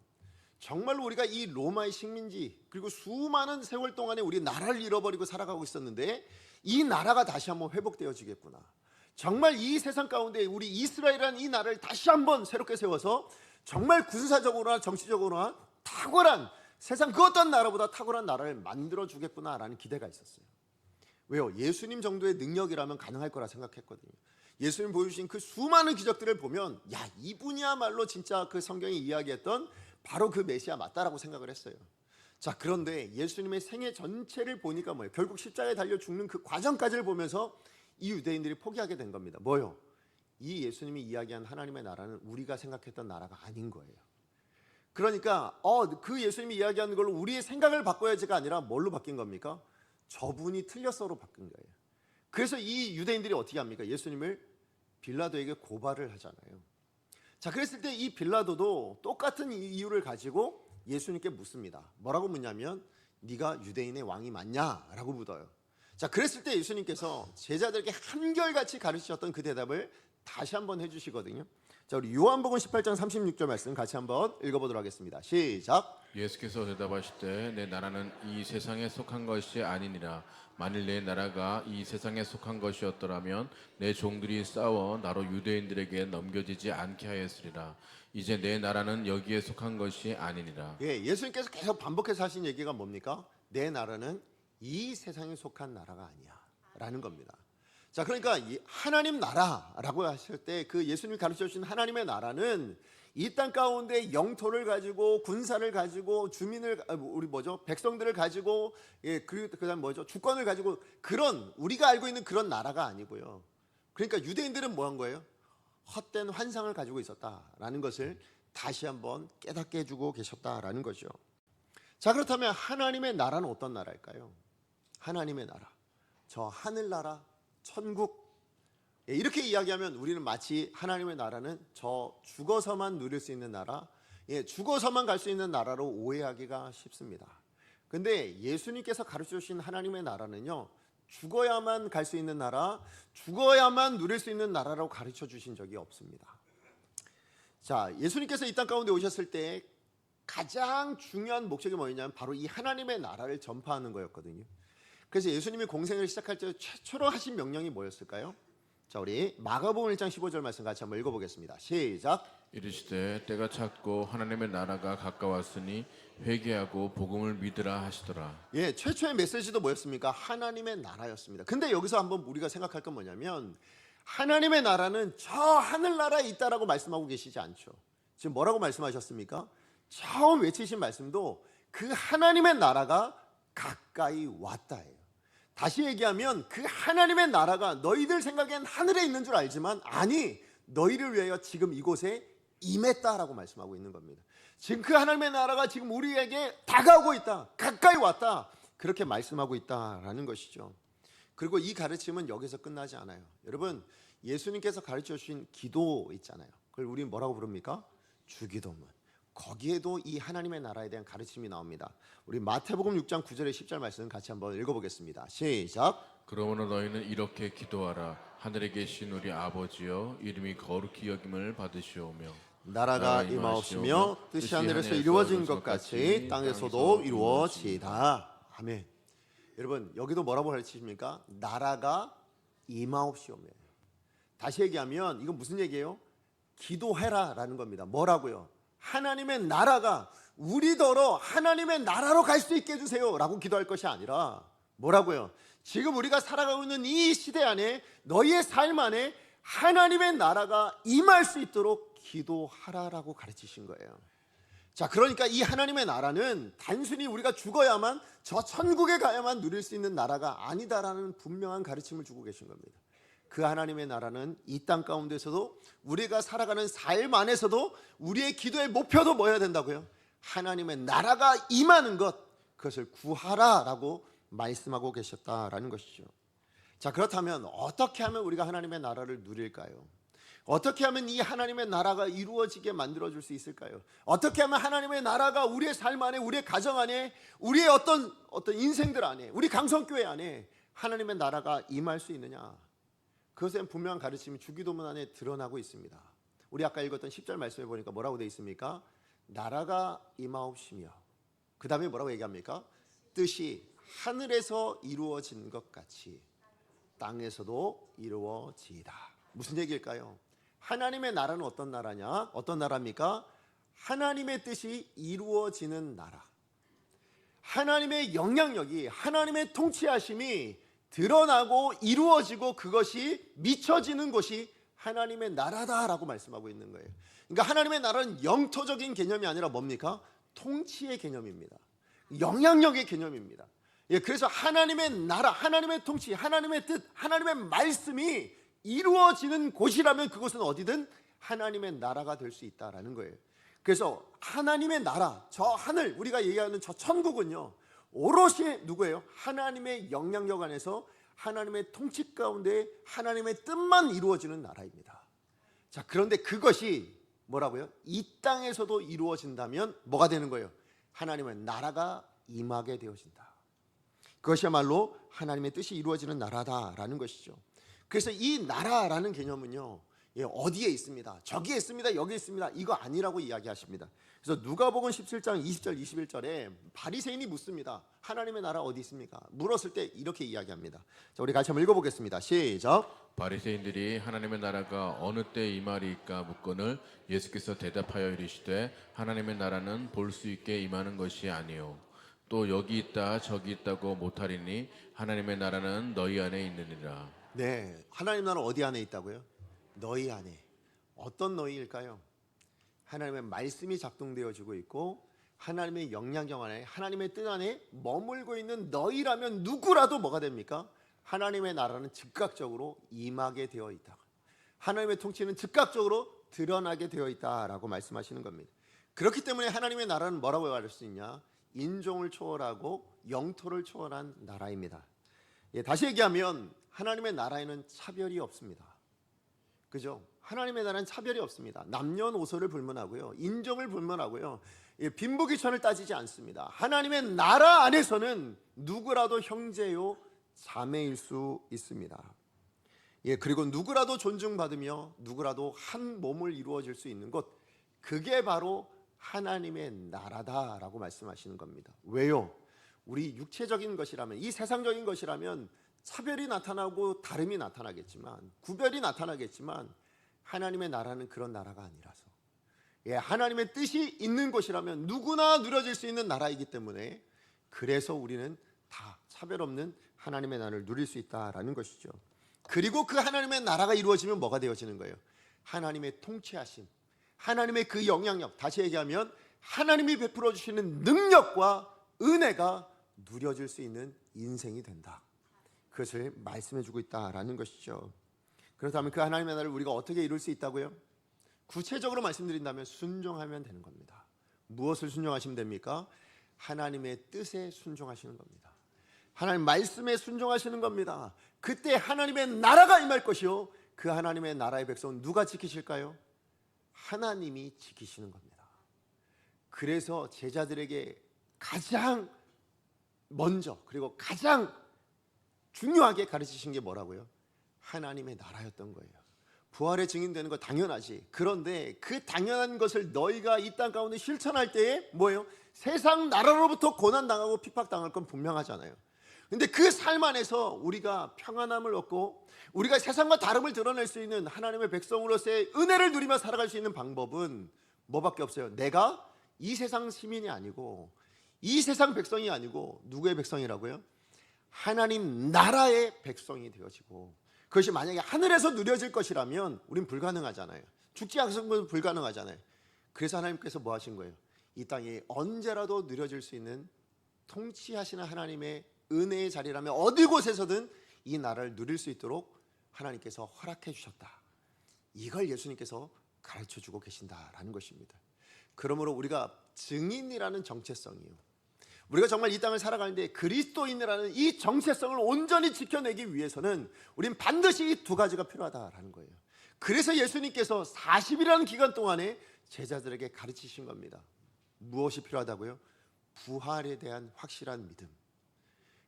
정말로 우리가 이 로마의 식민지 그리고 수많은 세월 동안에 우리 나라를 잃어버리고 살아가고 있었는데 이 나라가 다시 한번 회복되어지겠구나. 정말 이 세상 가운데 우리 이스라엘이라는 이 나라를 다시 한번 새롭게 세워서 정말 군사적으로나 정치적으로나 탁월한, 세상 그 어떤 나라보다 탁월한 나라를 만들어 주겠구나라는 기대가 있었어요. 왜요? 예수님 정도의 능력이라면 가능할 거라 생각했거든요. 예수님 보여주신 그 수많은 기적들을 보면 야, 이분이야말로 진짜 그 성경이 이야기했던 바로 그 메시아 맞다라고 생각을 했어요. 자, 그런데 예수님의 생애 전체를 보니까 뭐예요? 결국 십자가에 달려 죽는 그 과정까지를 보면서 이 유대인들이 포기하게 된 겁니다. 뭐요? 이 예수님이 이야기한 하나님의 나라는 우리가 생각했던 나라가 아닌 거예요. 그러니까 그 예수님이 이야기하는 걸로 우리의 생각을 바꿔야지가 아니라 뭘로 바뀐 겁니까? 저분이 틀렸어로 바뀐 거예요. 그래서 이 유대인들이 어떻게 합니까? 예수님을 빌라도에게 고발을 하잖아요. 자, 그랬을 때 이 빌라도도 똑같은 이유를 가지고 예수님께 묻습니다. 뭐라고 묻냐면 네가 유대인의 왕이 맞냐라고 묻어요. 자, 그랬을 때 예수님께서 제자들에게 한결같이 가르치셨던 그 대답을 다시 한번 해주시거든요. 자, 우리 요한복음 18장 36절 말씀 같이 한번 읽어보도록 하겠습니다. 시작. 예수께서 대답하시되 내 나라는 이 세상에 속한 것이 아니니라. 만일 내 나라가 이 세상에 속한 것이었더라면 내 종들이 싸워 나로 유대인들에게 넘겨지지 않게 하였으리라. 이제 내 나라는 여기에 속한 것이 아니니라. 예, 예수님께서 계속 반복해서 하신 얘기가 뭡니까? 내 나라는 이 세상에 속한 나라가 아니야 라는 겁니다. 자, 그러니까 이 하나님 나라라고 하실 때 그 예수님이 가르쳐 주신 하나님의 나라는 이 땅 가운데 영토를 가지고 군사를 가지고 주민을 우리 백성들을 가지고 그다음 주권을 가지고 그런 우리가 알고 있는 그런 나라가 아니고요. 그러니까 유대인들은 뭐 한 거예요? 헛된 환상을 가지고 있었다라는 것을 다시 한번 깨닫게 해주고 계셨다라는 거죠. 자, 그렇다면 하나님의 나라는 어떤 나라일까요? 하나님의 나라, 저 하늘나라, 천국, 이렇게 이야기하면 우리는 마치 하나님의 나라는 저 죽어서만 누릴 수 있는 나라, 죽어서만 갈 수 있는 나라로 오해하기가 쉽습니다. 근데 예수님께서 가르쳐 주신 하나님의 나라는요, 죽어야만 갈 수 있는 나라, 죽어야만 누릴 수 있는 나라라고 가르쳐 주신 적이 없습니다. 자, 예수님께서 이 땅 가운데 오셨을 때 가장 중요한 목적이 뭐였냐면 바로 이 하나님의 나라를 전파하는 거였거든요. 그래서 예수님이 공생을 시작할 때 최초로 하신 명령이 뭐였을까요? 자, 우리 마가복음 1장 15절 말씀 같이 한번 읽어보겠습니다. 시작. 이르시되 때가 찼고 하나님의 나라가 가까웠으니 회개하고 복음을 믿으라 하시더라. 예, 최초의 메시지도 뭐였습니까? 하나님의 나라였습니다. 근데 여기서 한번 우리가 생각할 건 뭐냐면 하나님의 나라는 저 하늘나라에 있다라고 말씀하고 계시지 않죠. 지금 뭐라고 말씀하셨습니까? 처음 외치신 말씀도 그 하나님의 나라가 가까이 왔다예요. 다시 얘기하면 그 하나님의 나라가 너희들 생각엔 하늘에 있는 줄 알지만 아니, 너희를 위하여 지금 이곳에 임했다라고 말씀하고 있는 겁니다. 지금 그 하나님의 나라가 지금 우리에게 다가오고 있다, 가까이 왔다, 그렇게 말씀하고 있다라는 것이죠. 그리고 이 가르침은 여기서 끝나지 않아요. 여러분, 예수님께서 가르쳐 주신 기도 있잖아요. 그걸 우리는 뭐라고 부릅니까? 주기도문. 거기에도 이 하나님의 나라에 대한 가르침이 나옵니다. 우리 마태복음 6장 9절에 10절 말씀 같이 한번 읽어보겠습니다. 시작. 그러므로 너희는 이렇게 기도하라. 하늘에 계신 우리 아버지여, 이름이 거룩히 여김을 받으시오며 나라가 임하옵시며 뜻이 하늘에서 이루어진 것 같이 땅에서도 이루어지이다. 아멘. 여러분, 여기도 뭐라고 가르치십니까? 나라가 임하옵시오며. 다시 얘기하면 이건 무슨 얘기예요? 기도해라라는 겁니다. 뭐라고요? 하나님의 나라가 우리더러 하나님의 나라로 갈 수 있게 해주세요 라고 기도할 것이 아니라 뭐라고요? 지금 우리가 살아가고 있는 이 시대 안에 너희의 삶 안에 하나님의 나라가 임할 수 있도록 기도하라라고 가르치신 거예요. 자, 그러니까 이 하나님의 나라는 단순히 우리가 죽어야만 저 천국에 가야만 누릴 수 있는 나라가 아니다라는 분명한 가르침을 주고 계신 겁니다. 그 하나님의 나라는 이 땅 가운데서도 우리가 살아가는 삶 안에서도 우리의 기도의 목표도 뭐여야 된다고요? 하나님의 나라가 임하는 것, 그것을 구하라라고 말씀하고 계셨다라는 것이죠. 자, 그렇다면 어떻게 하면 우리가 하나님의 나라를 누릴까요? 어떻게 하면 이 하나님의 나라가 이루어지게 만들어줄 수 있을까요? 어떻게 하면 하나님의 나라가 우리의 삶 안에, 우리의 가정 안에, 우리의 어떤 인생들 안에, 우리 강성교회 안에 하나님의 나라가 임할 수 있느냐? 그것에 분명한 가르침이 주기도문 안에 드러나고 있습니다. 우리 아까 읽었던 10절 말씀에 보니까 뭐라고 되어 있습니까? 나라가 임하옵시며, 그 다음에 뭐라고 얘기합니까? 뜻이 하늘에서 이루어진 것 같이. 땅에서도 이루어지이다. 무슨 얘기일까요? 하나님의 나라는 어떤 나라냐? 어떤 나라입니까? 하나님의 뜻이 이루어지는 나라. 하나님의 영향력이, 하나님의 통치하심이 드러나고 이루어지고 그것이 미쳐지는 곳이 하나님의 나라다라고 말씀하고 있는 거예요. 그러니까 하나님의 나라는 영토적인 개념이 아니라 뭡니까? 통치의 개념입니다. 영향력의 개념입니다. 예, 그래서 하나님의 나라, 하나님의 통치, 하나님의 뜻, 하나님의 말씀이 이루어지는 곳이라면 그곳은 어디든 하나님의 나라가 될 수 있다라는 거예요. 그래서 하나님의 나라, 저 하늘, 우리가 얘기하는 저 천국은요, 오롯이 누구예요? 하나님의 영향력 안에서 하나님의 통치 가운데 하나님의 뜻만 이루어지는 나라입니다. 자, 그런데 그것이 뭐라고요? 이 땅에서도 이루어진다면 뭐가 되는 거예요? 하나님의 나라가 임하게 되어진다. 그것이야말로 하나님의 뜻이 이루어지는 나라다라는 것이죠. 그래서 이 나라라는 개념은요, 어디에 있습니다, 저기에 있습니다, 여기에 있습니다, 이거 아니라고 이야기하십니다. 그래서 누가복음 17장 20절 21절에 바리새인이 묻습니다. 하나님의 나라 어디 있습니까? 물었을 때 이렇게 이야기합니다. 자, 우리 같이 한번 읽어보겠습니다. 시작. 바리새인들이 하나님의 나라가 어느 때 임하리이까 묻거늘 예수께서 대답하여 이르시되 하나님의 나라는 볼 수 있게 임하는 것이 아니요 또 여기 있다 저기 있다고 못하리니 하나님의 나라는 너희 안에 있느니라. 네, 하나님 나라 어디 안에 있다고요? 너희 안에. 어떤 너희일까요? 하나님의 말씀이 작동되어지고 있고 하나님의 영향력 안에, 하나님의 뜻 안에 머물고 있는 너희라면 누구라도 뭐가 됩니까? 하나님의 나라는 즉각적으로 임하게 되어 있다. 하나님의 통치는 즉각적으로 드러나게 되어 있다라고 말씀하시는 겁니다. 그렇기 때문에 하나님의 나라는 뭐라고 말할 수 있냐? 인종을 초월하고 영토를 초월한 나라입니다. 예, 다시 얘기하면 하나님의 나라에는 차별이 없습니다. 그죠? 하나님의 나라는 차별이 없습니다. 남녀노소를 불문하고요, 인종을 불문하고요, 빈부귀천을 따지지 않습니다. 하나님의 나라 안에서는 누구라도 형제요 자매일 수 있습니다. 예, 그리고 누구라도 존중받으며 누구라도 한 몸을 이루어질 수 있는 곳, 그게 바로 하나님의 나라다라고 말씀하시는 겁니다. 왜요? 우리 육체적인 것이라면, 이 세상적인 것이라면 차별이 나타나고 다름이 나타나겠지만, 구별이 나타나겠지만 하나님의 나라는 그런 나라가 아니라서, 예, 하나님의 뜻이 있는 곳이라면 누구나 누려질 수 있는 나라이기 때문에, 그래서 우리는 다 차별 없는 하나님의 나라를 누릴 수 있다라는 것이죠. 그리고 그 하나님의 나라가 이루어지면 뭐가 되어지는 거예요? 하나님의 통치하심, 하나님의 그 영향력, 다시 얘기하면 하나님이 베풀어 주시는 능력과 은혜가 누려질 수 있는 인생이 된다. 그것을 말씀해 주고 있다라는 것이죠. 그렇다면 그 하나님의 나라를 우리가 어떻게 이룰 수 있다고요? 구체적으로 말씀드린다면 순종하면 되는 겁니다. 무엇을 순종하시면 됩니까? 하나님의 뜻에 순종하시는 겁니다. 하나님 말씀에 순종하시는 겁니다. 그때 하나님의 나라가 임할 것이요, 그 하나님의 나라의 백성은 누가 지키실까요? 하나님이 지키시는 겁니다. 그래서 제자들에게 가장 먼저, 그리고 가장 중요하게 가르치신 게 뭐라고요? 하나님의 나라였던 거예요. 부활의 증인되는 거 당연하지. 그런데 그 당연한 것을 너희가 이 땅 가운데 실천할 때에 뭐예요? 세상 나라로부터 고난당하고 핍박당할 건 분명하잖아요. 근데 그 삶 안에서 우리가 평안함을 얻고 우리가 세상과 다름을 드러낼 수 있는 하나님의 백성으로서의 은혜를 누리며 살아갈 수 있는 방법은 뭐밖에 없어요? 내가 이 세상 시민이 아니고 이 세상 백성이 아니고 누구의 백성이라고요? 하나님 나라의 백성이 되어지고, 그것이 만약에 하늘에서 누려질 것이라면 우린 불가능하잖아요. 죽지 않은 것은 불가능하잖아요. 그래서 하나님께서 뭐 하신 거예요? 이 땅에 언제라도 누려질 수 있는 통치하시는 하나님의 은혜의 자리라면 어디 곳에서든 이 나라를 누릴 수 있도록 하나님께서 허락해 주셨다. 이걸 예수님께서 가르쳐주고 계신다라는 것입니다. 그러므로 우리가 증인이라는 정체성이요, 우리가 정말 이 땅을 살아가는데 그리스도인이라는 이 정체성을 온전히 지켜내기 위해서는 우린 반드시 이 두 가지가 필요하다라는 거예요. 그래서 예수님께서 40일이라는 기간 동안에 제자들에게 가르치신 겁니다. 무엇이 필요하다고요? 부활에 대한 확실한 믿음,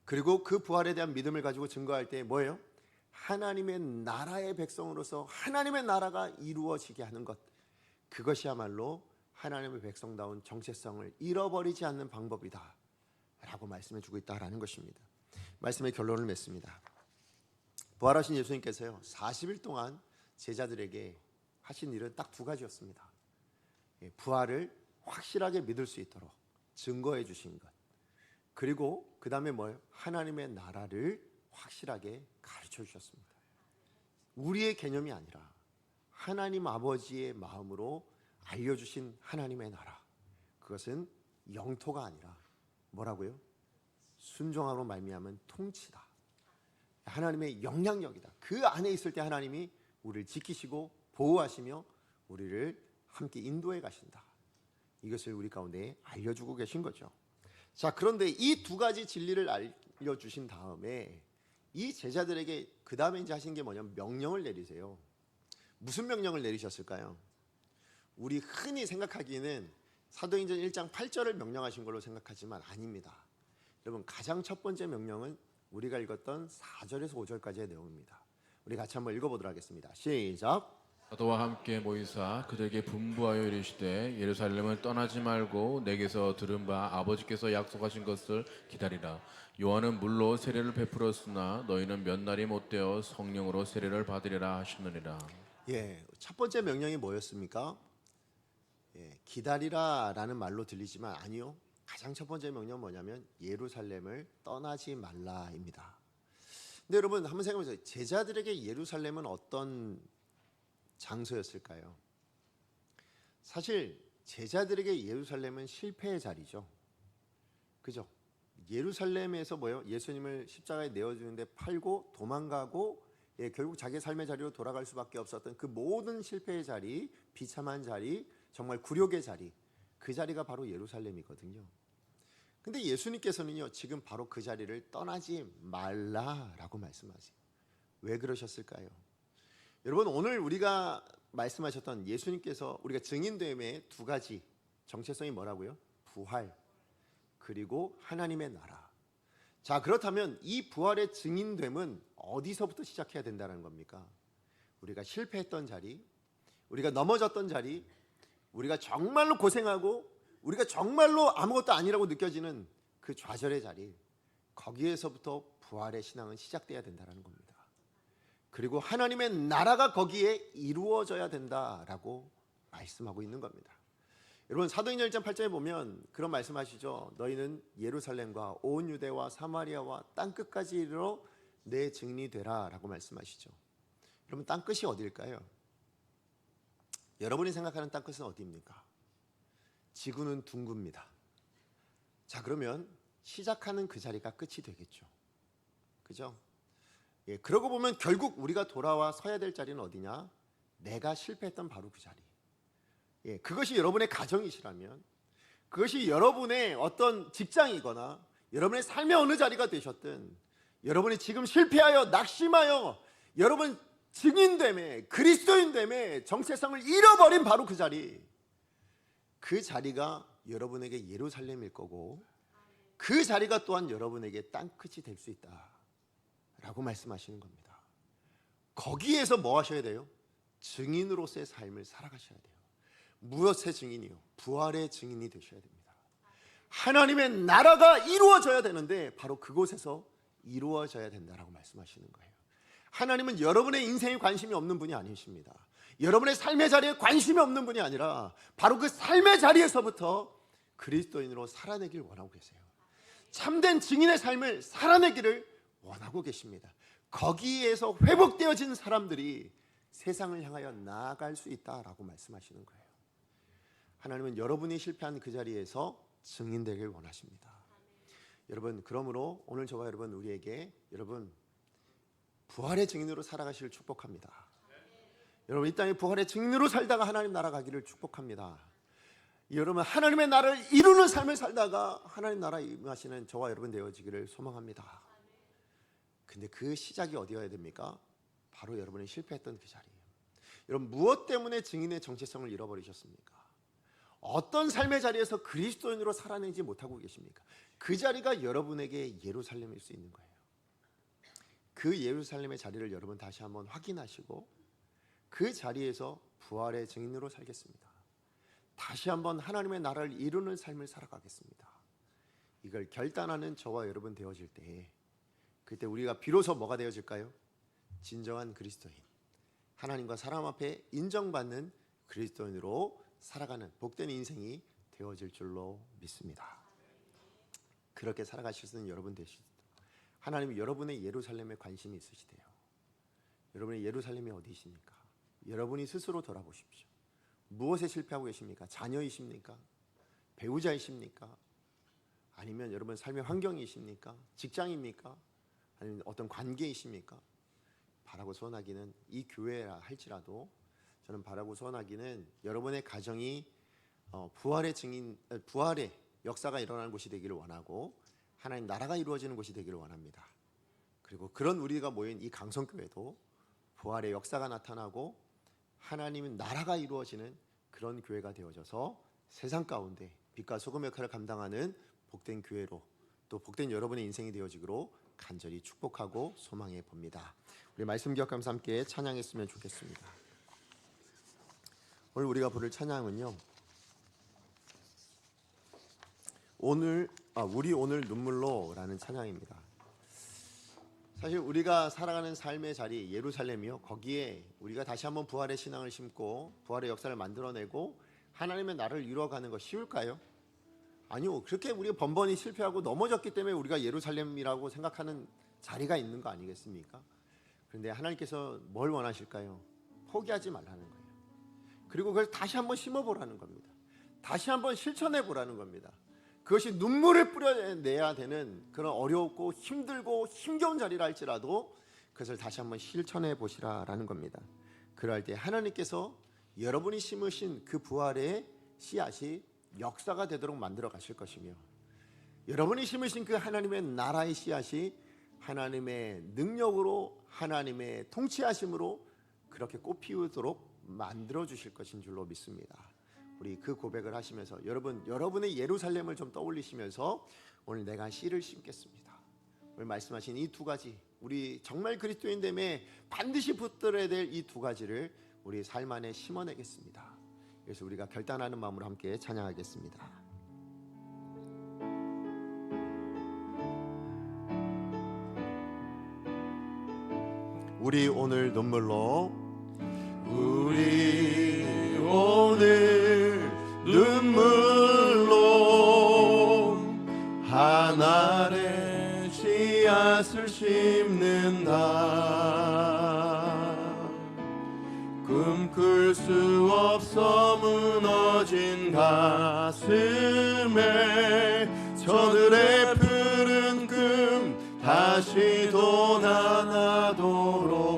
그리고 그 부활에 대한 믿음을 가지고 증거할 때 뭐예요? 하나님의 나라의 백성으로서 하나님의 나라가 이루어지게 하는 것, 그것이야말로 하나님의 백성다운 정체성을 잃어버리지 않는 방법이다 라고 말씀해 주고 있다라는 것입니다. 말씀의 결론을 맺습니다. 부활하신 예수님께서요 40일 동안 제자들에게 하신 일은 딱 두 가지였습니다. 부활을 확실하게 믿을 수 있도록 증거해 주신 것, 그리고 그 다음에 뭐예요? 하나님의 나라를 확실하게 가르쳐 주셨습니다. 우리의 개념이 아니라 하나님 아버지의 마음으로 알려주신 하나님의 나라, 그것은 영토가 아니라 뭐라고요? 순종함으로 말미암은 통치다. 하나님의 영향력이다. 그 안에 있을 때 하나님이 우리를 지키시고 보호하시며 우리를 함께 인도해 가신다. 이것을 우리 가운데 알려주고 계신 거죠. 자, 그런데 이 두 가지 진리를 알려주신 다음에 이 제자들에게 그 다음에 이제 하신 게 뭐냐면 명령을 내리세요. 무슨 명령을 내리셨을까요? 우리 흔히 생각하기에는 사도행전 1장 8절을 명령하신 걸로 생각하지만 아닙니다. 여러분, 가장 첫 번째 명령은 우리가 읽었던 4절에서 5절까지의 내용입니다. 우리 같이 한번 읽어보도록 하겠습니다. 시작. 사도와 함께 모이사 그들에게 분부하여 이르시되 예루살렘을 떠나지 말고 내게서 들은 바 아버지께서 약속하신 것을 기다리라. 요한은 물로 세례를 베풀었으나 너희는 몇 날이 못되어 성령으로 세례를 받으리라 하시느니라. 첫 번째 명령이 뭐였습니까? 기다리라라는 말로 들리지만 아니요. 가장 첫 번째 명령은 뭐냐면 예루살렘을 떠나지 말라입니다. 근데 여러분 한번 생각해 보세요. 제자들에게 예루살렘은 어떤 장소였을까요? 사실 제자들에게 예루살렘은 실패의 자리죠. 그죠? 예루살렘에서 뭐예요? 예수님을 십자가에 내어주는데 팔고 도망가고 결국 자기 삶의 자리로 돌아갈 수밖에 없었던 그 모든 실패의 자리, 비참한 자리, 정말 굴욕의 자리, 그 자리가 바로 예루살렘이거든요. 근데 예수님께서는요 지금 바로 그 자리를 떠나지 말라라고 말씀하세요. 왜 그러셨을까요? 여러분, 오늘 우리가 말씀하셨던 예수님께서 우리가 증인됨의 두 가지 정체성이 뭐라고요? 부활, 그리고 하나님의 나라. 자, 그렇다면 이 부활의 증인됨은 어디서부터 시작해야 된다는 겁니까? 우리가 실패했던 자리, 우리가 넘어졌던 자리, 우리가 정말로 고생하고 우리가 정말로 아무것도 아니라고 느껴지는 그 좌절의 자리, 거기에서부터 부활의 신앙은 시작돼야 된다는 겁니다. 그리고 하나님의 나라가 거기에 이루어져야 된다라고 말씀하고 있는 겁니다. 여러분, 사도행전 1장 8절에 보면 그런 말씀하시죠. 너희는 예루살렘과 온 유대와 사마리아와 땅끝까지 이르러 내 증인이 되라 라고 말씀하시죠. 여러분, 땅끝이 어디일까요? 여러분이 생각하는 땅끝은 어디입니까? 지구는 둥굽니다. 자, 그러면 시작하는 그 자리가 끝이 되겠죠. 그죠? 그러고 보면 결국 우리가 돌아와 서야 될 자리는 어디냐? 내가 실패했던 바로 그 자리. 그것이 여러분의 가정이시라면, 그것이 여러분의 어떤 직장이거나 여러분의 삶의 어느 자리가 되셨든, 여러분이 지금 실패하여 낙심하여 여러분 증인됨에, 그리스도인됨에 정체성을 잃어버린 바로 그 자리, 그 자리가 여러분에게 예루살렘일 거고 그 자리가 또한 여러분에게 땅끝이 될 수 있다 라고 말씀하시는 겁니다. 거기에서 뭐 하셔야 돼요? 증인으로서의 삶을 살아가셔야 돼요. 무엇의 증인이요? 부활의 증인이 되셔야 됩니다. 하나님의 나라가 이루어져야 되는데 바로 그곳에서 이루어져야 된다라고 말씀하시는 거예요. 하나님은 여러분의 인생에 관심이 없는 분이 아니십니다. 여러분의 삶의 자리에 관심이 없는 분이 아니라 바로 그 삶의 자리에서부터 그리스도인으로 살아내길 원하고 계세요. 참된 증인의 삶을 살아내기를 원하고 계십니다. 거기에서 회복되어진 사람들이 세상을 향하여 나아갈 수 있다라고 말씀하시는 거예요. 하나님은 여러분이 실패한 그 자리에서 증인되길 원하십니다. 여러분, 그러므로 오늘 저와 여러분, 우리에게 여러분 부활의 증인으로 살아가시길 축복합니다. 여러분, 이 땅에 부활의 증인으로 살다가 하나님 나라 가기를 축복합니다. 여러분, 하나님의 나라를 이루는 삶을 살다가 하나님 나라 임하시는 저와 여러분 되어지기를 소망합니다. 근데 그 시작이 어디여야 됩니까? 바로 여러분이 실패했던 그 자리예요. 여러분, 무엇 때문에 증인의 정체성을 잃어버리셨습니까? 어떤 삶의 자리에서 그리스도인으로 살아내지 못하고 계십니까? 그 자리가 여러분에게 예루살렘일 수 있는 거예요. 그 예루살렘의 자리를 여러분 다시 한번 확인하시고 그 자리에서 부활의 증인으로 살겠습니다. 다시 한번 하나님의 나라를 이루는 삶을 살아가겠습니다. 이걸 결단하는 저와 여러분 되어질 때, 그때 우리가 비로소 뭐가 되어질까요? 진정한 그리스도인, 하나님과 사람 앞에 인정받는 그리스도인으로 살아가는 복된 인생이 되어질 줄로 믿습니다. 그렇게 살아가실 수 있는 여러분 되시죠. 하나님이 여러분의 예루살렘에 관심이 있으시대요. 여러분의 예루살렘이 어디이십니까? 여러분이 스스로 돌아보십시오. 무엇에 실패하고 계십니까? 자녀이십니까? 배우자이십니까? 아니면 여러분 삶의 환경이십니까? 직장입니까? 아니면 어떤 관계이십니까? 바라고 소원하기는, 이 교회라 할지라도 저는 바라고 소원하기는 여러분의 가정이 부활의 역사가 일어나는 곳이 되기를 원하고 하나님 나라가 이루어지는 곳이 되기를 원합니다. 그리고 그런 우리가 모인 이 강성교회도 부활의 역사가 나타나고 하나님의 나라가 이루어지는 그런 교회가 되어져서 세상 가운데 빛과 소금 역할을 감당하는 복된 교회로, 또 복된 여러분의 인생이 되어지기로 간절히 축복하고 소망해 봅니다. 우리 말씀 기억하면서 함께 찬양했으면 좋겠습니다. 오늘 우리가 부를 찬양은요, 우리 오늘 눈물로라는 찬양입니다. 사실 우리가 살아가는 삶의 자리 예루살렘이요, 거기에 우리가 다시 한번 부활의 신앙을 심고 부활의 역사를 만들어내고 하나님의 나라를 이루어가는 거 쉬울까요? 아니요. 그렇게 우리가 번번이 실패하고 넘어졌기 때문에 우리가 예루살렘이라고 생각하는 자리가 있는 거 아니겠습니까? 그런데 하나님께서 뭘 원하실까요? 포기하지 말라는 거예요. 그리고 그걸 다시 한번 심어보라는 겁니다. 다시 한번 실천해보라는 겁니다. 그것이 눈물을 뿌려내야 되는 그런 어렵고 힘들고 힘겨운 자리라 할지라도 그것을 다시 한번 실천해 보시라라는 겁니다. 그럴 때 하나님께서 여러분이 심으신 그 부활의 씨앗이 역사가 되도록 만들어 가실 것이며, 여러분이 심으신 그 하나님의 나라의 씨앗이 하나님의 능력으로, 하나님의 통치하심으로 그렇게 꽃피우도록 만들어 주실 것인 줄로 믿습니다. 우리 그 고백을 하시면서 여러분의 예루살렘을 좀 떠올리시면서 오늘 내가 씨를 심겠습니다. 오늘 말씀하신 이 두 가지, 우리 정말 그리스도인됨에 반드시 붙들어야 될 이 두 가지를 우리 삶 안에 심어내겠습니다. 그래서 우리가 결단하는 마음으로 함께 찬양하겠습니다. 우리 오늘 눈물로, 우리 오늘 눈물로 하늘에 씨앗을 심는다. 꿈꿀 수 없어 무너진 가슴에 저들의 푸른 꿈 다시 돋아나도록.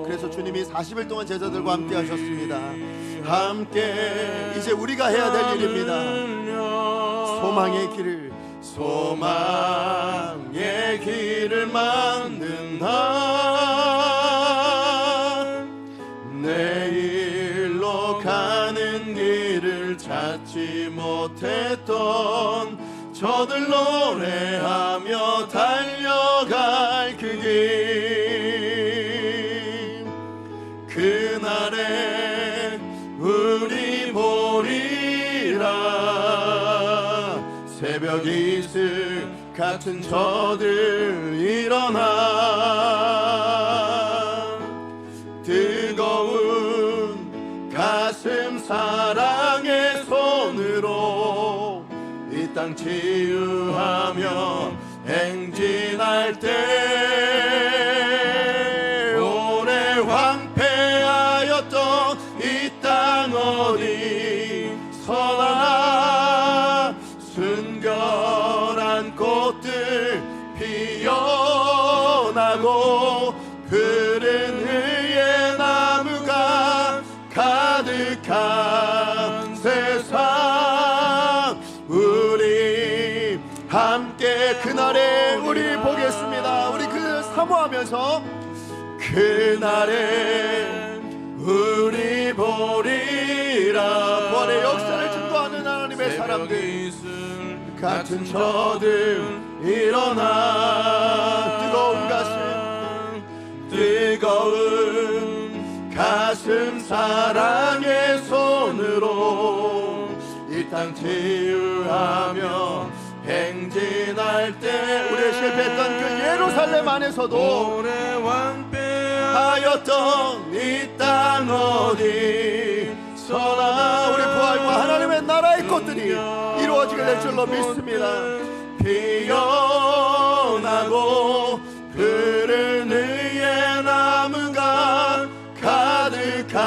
그래서 주님이 40일 동안 제자들과 함께 하셨습니다. 함께 이제 우리가 해야 될 일입니다. 소망의 길을 만든다. 내일로 가는 길을 찾지 못했던 저들 노래하며 달려갈 그 길, 그날에 우리 보리라. 새벽 이슬 같은 저들 일어나. 뜨거운 가슴 사랑의 손으로 이 땅 치유하며 행진할 때, 오래 황폐하였던 이 땅 어디 서나 순결한 꽃들 피어나고 푸른 의의 나무가 가득한 세상, 우리 함께 그날에 우리 보겠습니다. 우리 그 사모하면서 그날에 우리 보리라. 부활의 역사를 증거하는 하나님의 사람들 같은 저들 일어나. 뜨거운 가슴 사랑의 손으로 이 땅 치유하며 행진할 때, 우리 실패했던 그 예루살렘 안에서도 오래 왕패 하였던 이 땅 어디서나 우리 부활과 하나님의 나라의 것들이 이루어지게 될 줄로 믿습니다. 피어나고 푸른 의에 나무가 가득한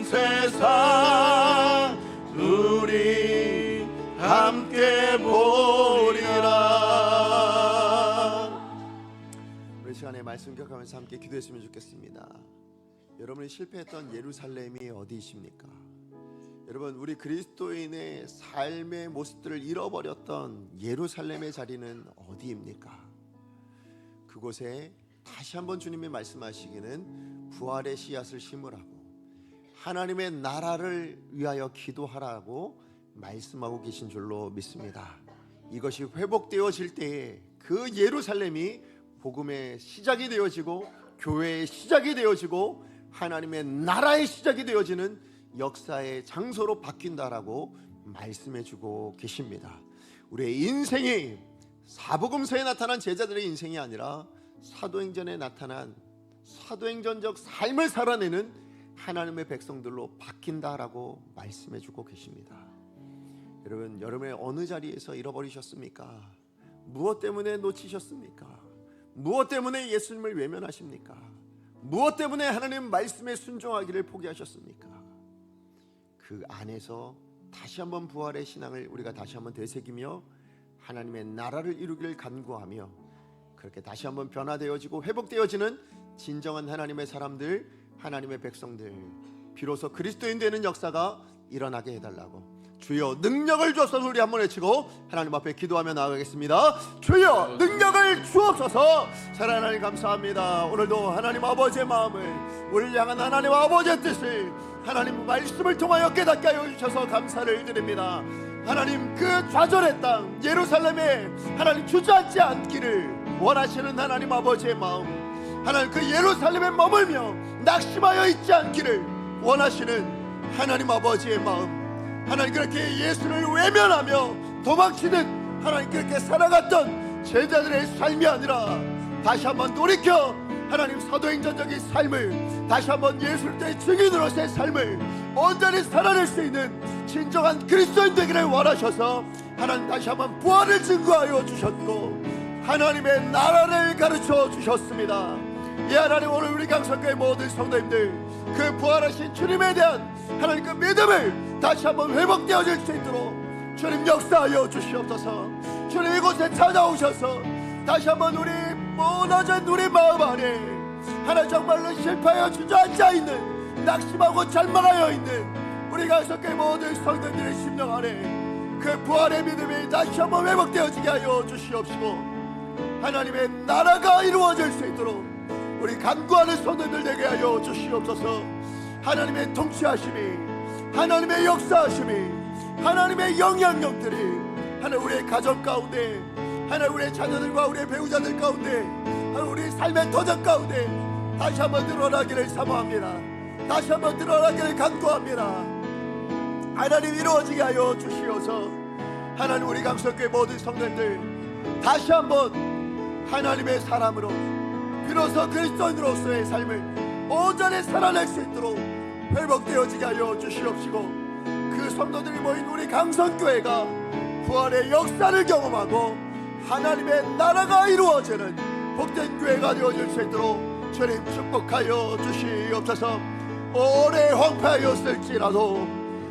세상 우리 함께 보리라. 우리 시간에 말씀 기억하면서 함께 기도했으면 좋겠습니다. 여러분이 실패했던 예루살렘이 어디이십니까? 여러분, 우리 그리스도인의 삶의 모습들을 잃어버렸던 예루살렘의 자리는 어디입니까? 그곳에 다시 한번 주님이 말씀하시기는 부활의 씨앗을 심으라고, 하나님의 나라를 위하여 기도하라고 말씀하고 계신 줄로 믿습니다. 이것이 회복되어질 때에 그 예루살렘이 복음의 시작이 되어지고 교회의 시작이 되어지고 하나님의 나라의 시작이 되어지는 역사의 장소로 바뀐다라고 말씀해주고 계십니다. 우리의 인생이 사복음서에 나타난 제자들의 인생이 아니라 사도행전에 나타난 사도행전적 삶을 살아내는 하나님의 백성들로 바뀐다라고 말씀해주고 계십니다. 여러분, 여러분의 어느 자리에서 잃어버리셨습니까? 무엇 때문에 놓치셨습니까? 무엇 때문에 예수님을 외면하십니까? 무엇 때문에 하나님 말씀에 순종하기를 포기하셨습니까? 그 안에서 다시 한번 부활의 신앙을 우리가 다시 한번 되새기며 하나님의 나라를 이루기를 간구하며 그렇게 다시 한번 변화되어지고 회복되어지는 진정한 하나님의 사람들, 하나님의 백성들, 비로소 그리스도인 되는 역사가 일어나게 해달라고 주여 능력을 주옵소서. 우리 한번 외치고 하나님 앞에 기도하며 나아가겠습니다. 주여 능력을 주옵소서. 사랑하는 하나님 감사합니다. 오늘도 하나님 아버지의 마음을, 우리를 향한 하나님 아버지의 뜻을 하나님 말씀을 통하여 깨닫게 하여 주셔서 감사를 드립니다. 하나님, 그 좌절의 땅 예루살렘에 하나님 주저앉지 않기를 원하시는 하나님 아버지의 마음, 하나님 그 예루살렘에 머물며 낙심하여 있지 않기를 원하시는 하나님 아버지의 마음, 하나님 그렇게 예수를 외면하며 도망치듯 하나님 그렇게 살아갔던 제자들의 삶이 아니라 다시 한번 돌이켜 하나님 사도행전적인 삶을, 다시 한번 예수의 증인으로서의 삶을 온전히 살아낼 수 있는 진정한 그리스도인 되기를 원하셔서 하나님 다시 한번 부활을 증거하여 주셨고 하나님의 나라를 가르쳐 주셨습니다. 이 하나님, 오늘 우리 강성교회 모든 성도님들 그 부활하신 주님에 대한 하나님 그 믿음을 다시 한번 회복되어질 수 있도록 주님 역사하여 주시옵소서. 주님 이곳에 찾아오셔서 다시 한번 우리 무너진 우리 마음 안에 하나님 정말로 실패하여 주저앉아 있는, 낙심하고 절망하여 있는 우리 강성교회 모든 성도님들의 심령 안에 그 부활의 믿음이 다시 한번 회복되어지게 하여 주시옵시고 하나님의 나라가 이루어질 수 있도록 우리 간구하는 성도들 되게 하여 주시옵소서. 하나님의 통치하심이, 하나님의 역사하심이, 하나님의 영향력들이 하나님 우리의 가정 가운데, 하나님 우리의 자녀들과 우리의 배우자들 가운데, 하나님 우리 삶의 도전 가운데 다시 한번 드러나기를 사모합니다. 다시 한번 드러나기를 간구합니다. 하나님 이루어지게 하여 주시옵소서. 하나님 우리 강성교회 모든 성도들 다시 한번 하나님의 사람으로 비로소 그리스도인으로서의 삶을 온전히 살아낼 수 있도록 회복되어지게 하여 주시옵시고 그 성도들이 모인 우리 강성교회가 부활의 역사를 경험하고 하나님의 나라가 이루어지는 복된 교회가 되어질 수 있도록 주님 축복하여 주시옵소서. 오래 황폐하였을지라도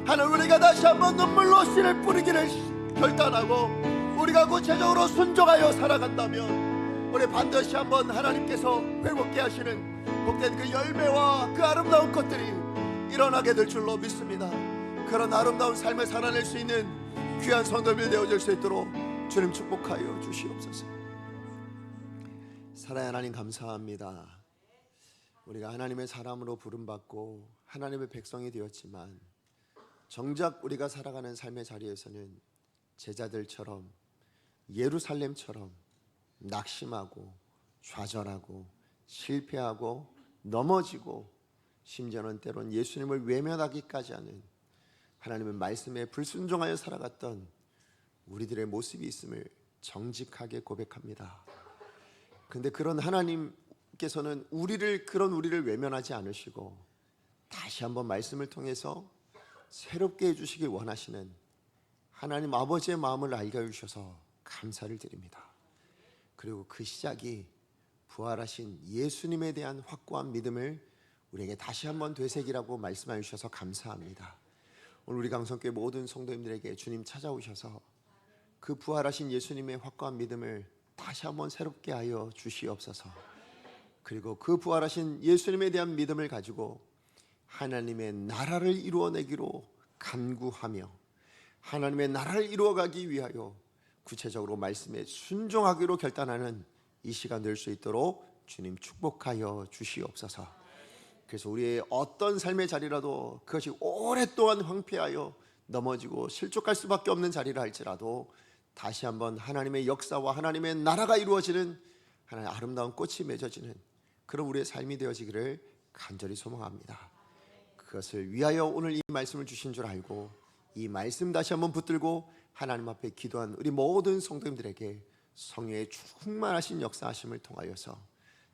하나님 우리가 다시 한번 눈물로 씨를 뿌리기를 결단하고 우리가 구체적으로 순종하여 살아간다면 우리 반드시 한번 하나님께서 회복케 하시는 복된 그 열매와 그 아름다운 것들이 일어나게 될 줄로 믿습니다. 그런 아름다운 삶을 살아낼 수 있는 귀한 성도들 되어질 수 있도록 주님 축복하여 주시옵소서. 사랑하는 하나님 감사합니다. 우리가 하나님의 사람으로 부름받고 하나님의 백성이 되었지만 정작 우리가 살아가는 삶의 자리에서는 제자들처럼 예루살렘처럼 낙심하고 좌절하고 실패하고 넘어지고 심지어는 때론 예수님을 외면하기까지 하는 하나님의 말씀에 불순종하여 살아갔던 우리들의 모습이 있음을 정직하게 고백합니다. 그런데 그런 하나님 주께서는 그런 우리를 외면하지 않으시고 다시 한번 말씀을 통해서 새롭게 해주시길 원하시는 하나님 아버지의 마음을 알게 해주셔서 감사를 드립니다. 그리고 그 시작이 부활하신 예수님에 대한 확고한 믿음을 우리에게 다시 한번 되새기라고 말씀해 주셔서 감사합니다. 오늘 우리 강성교회 모든 성도님들에게 주님 찾아오셔서 그 부활하신 예수님의 확고한 믿음을 다시 한번 새롭게 하여 주시옵소서. 그리고 그 부활하신 예수님에 대한 믿음을 가지고 하나님의 나라를 이루어내기로 간구하며 하나님의 나라를 이루어가기 위하여 구체적으로 말씀에 순종하기로 결단하는 이 시간 될 수 있도록 주님 축복하여 주시옵소서. 그래서 우리의 어떤 삶의 자리라도 그것이 오랫동안 황폐하여 넘어지고 실족할 수밖에 없는 자리라 할지라도 다시 한번 하나님의 역사와 하나님의 나라가 이루어지는 하나님의 아름다운 꽃이 맺어지는 그런 우리의 삶이 되어지기를 간절히 소망합니다. 그것을 위하여 오늘 이 말씀을 주신 줄 알고 이 말씀 다시 한번 붙들고 하나님 앞에 기도한 우리 모든 성도님들에게 성령의 충만하신 역사하심을 통하여서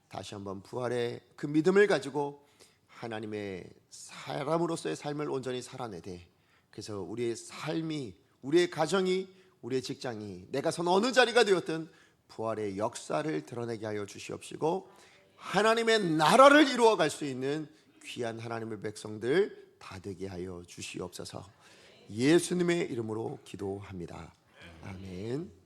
다시 한번 부활의 그 믿음을 가지고 하나님의 사람으로서의 삶을 온전히 살아내되 그래서 우리의 삶이 우리의 가정이 우리의 직장이 내가 선 어느 자리가 되었든 부활의 역사를 드러내게 하여 주시옵시고 하나님의 나라를 이루어갈 수 있는 귀한 하나님의 백성들 다 되게 하여 주시옵소서. 예수님의 이름으로 기도합니다. 아멘.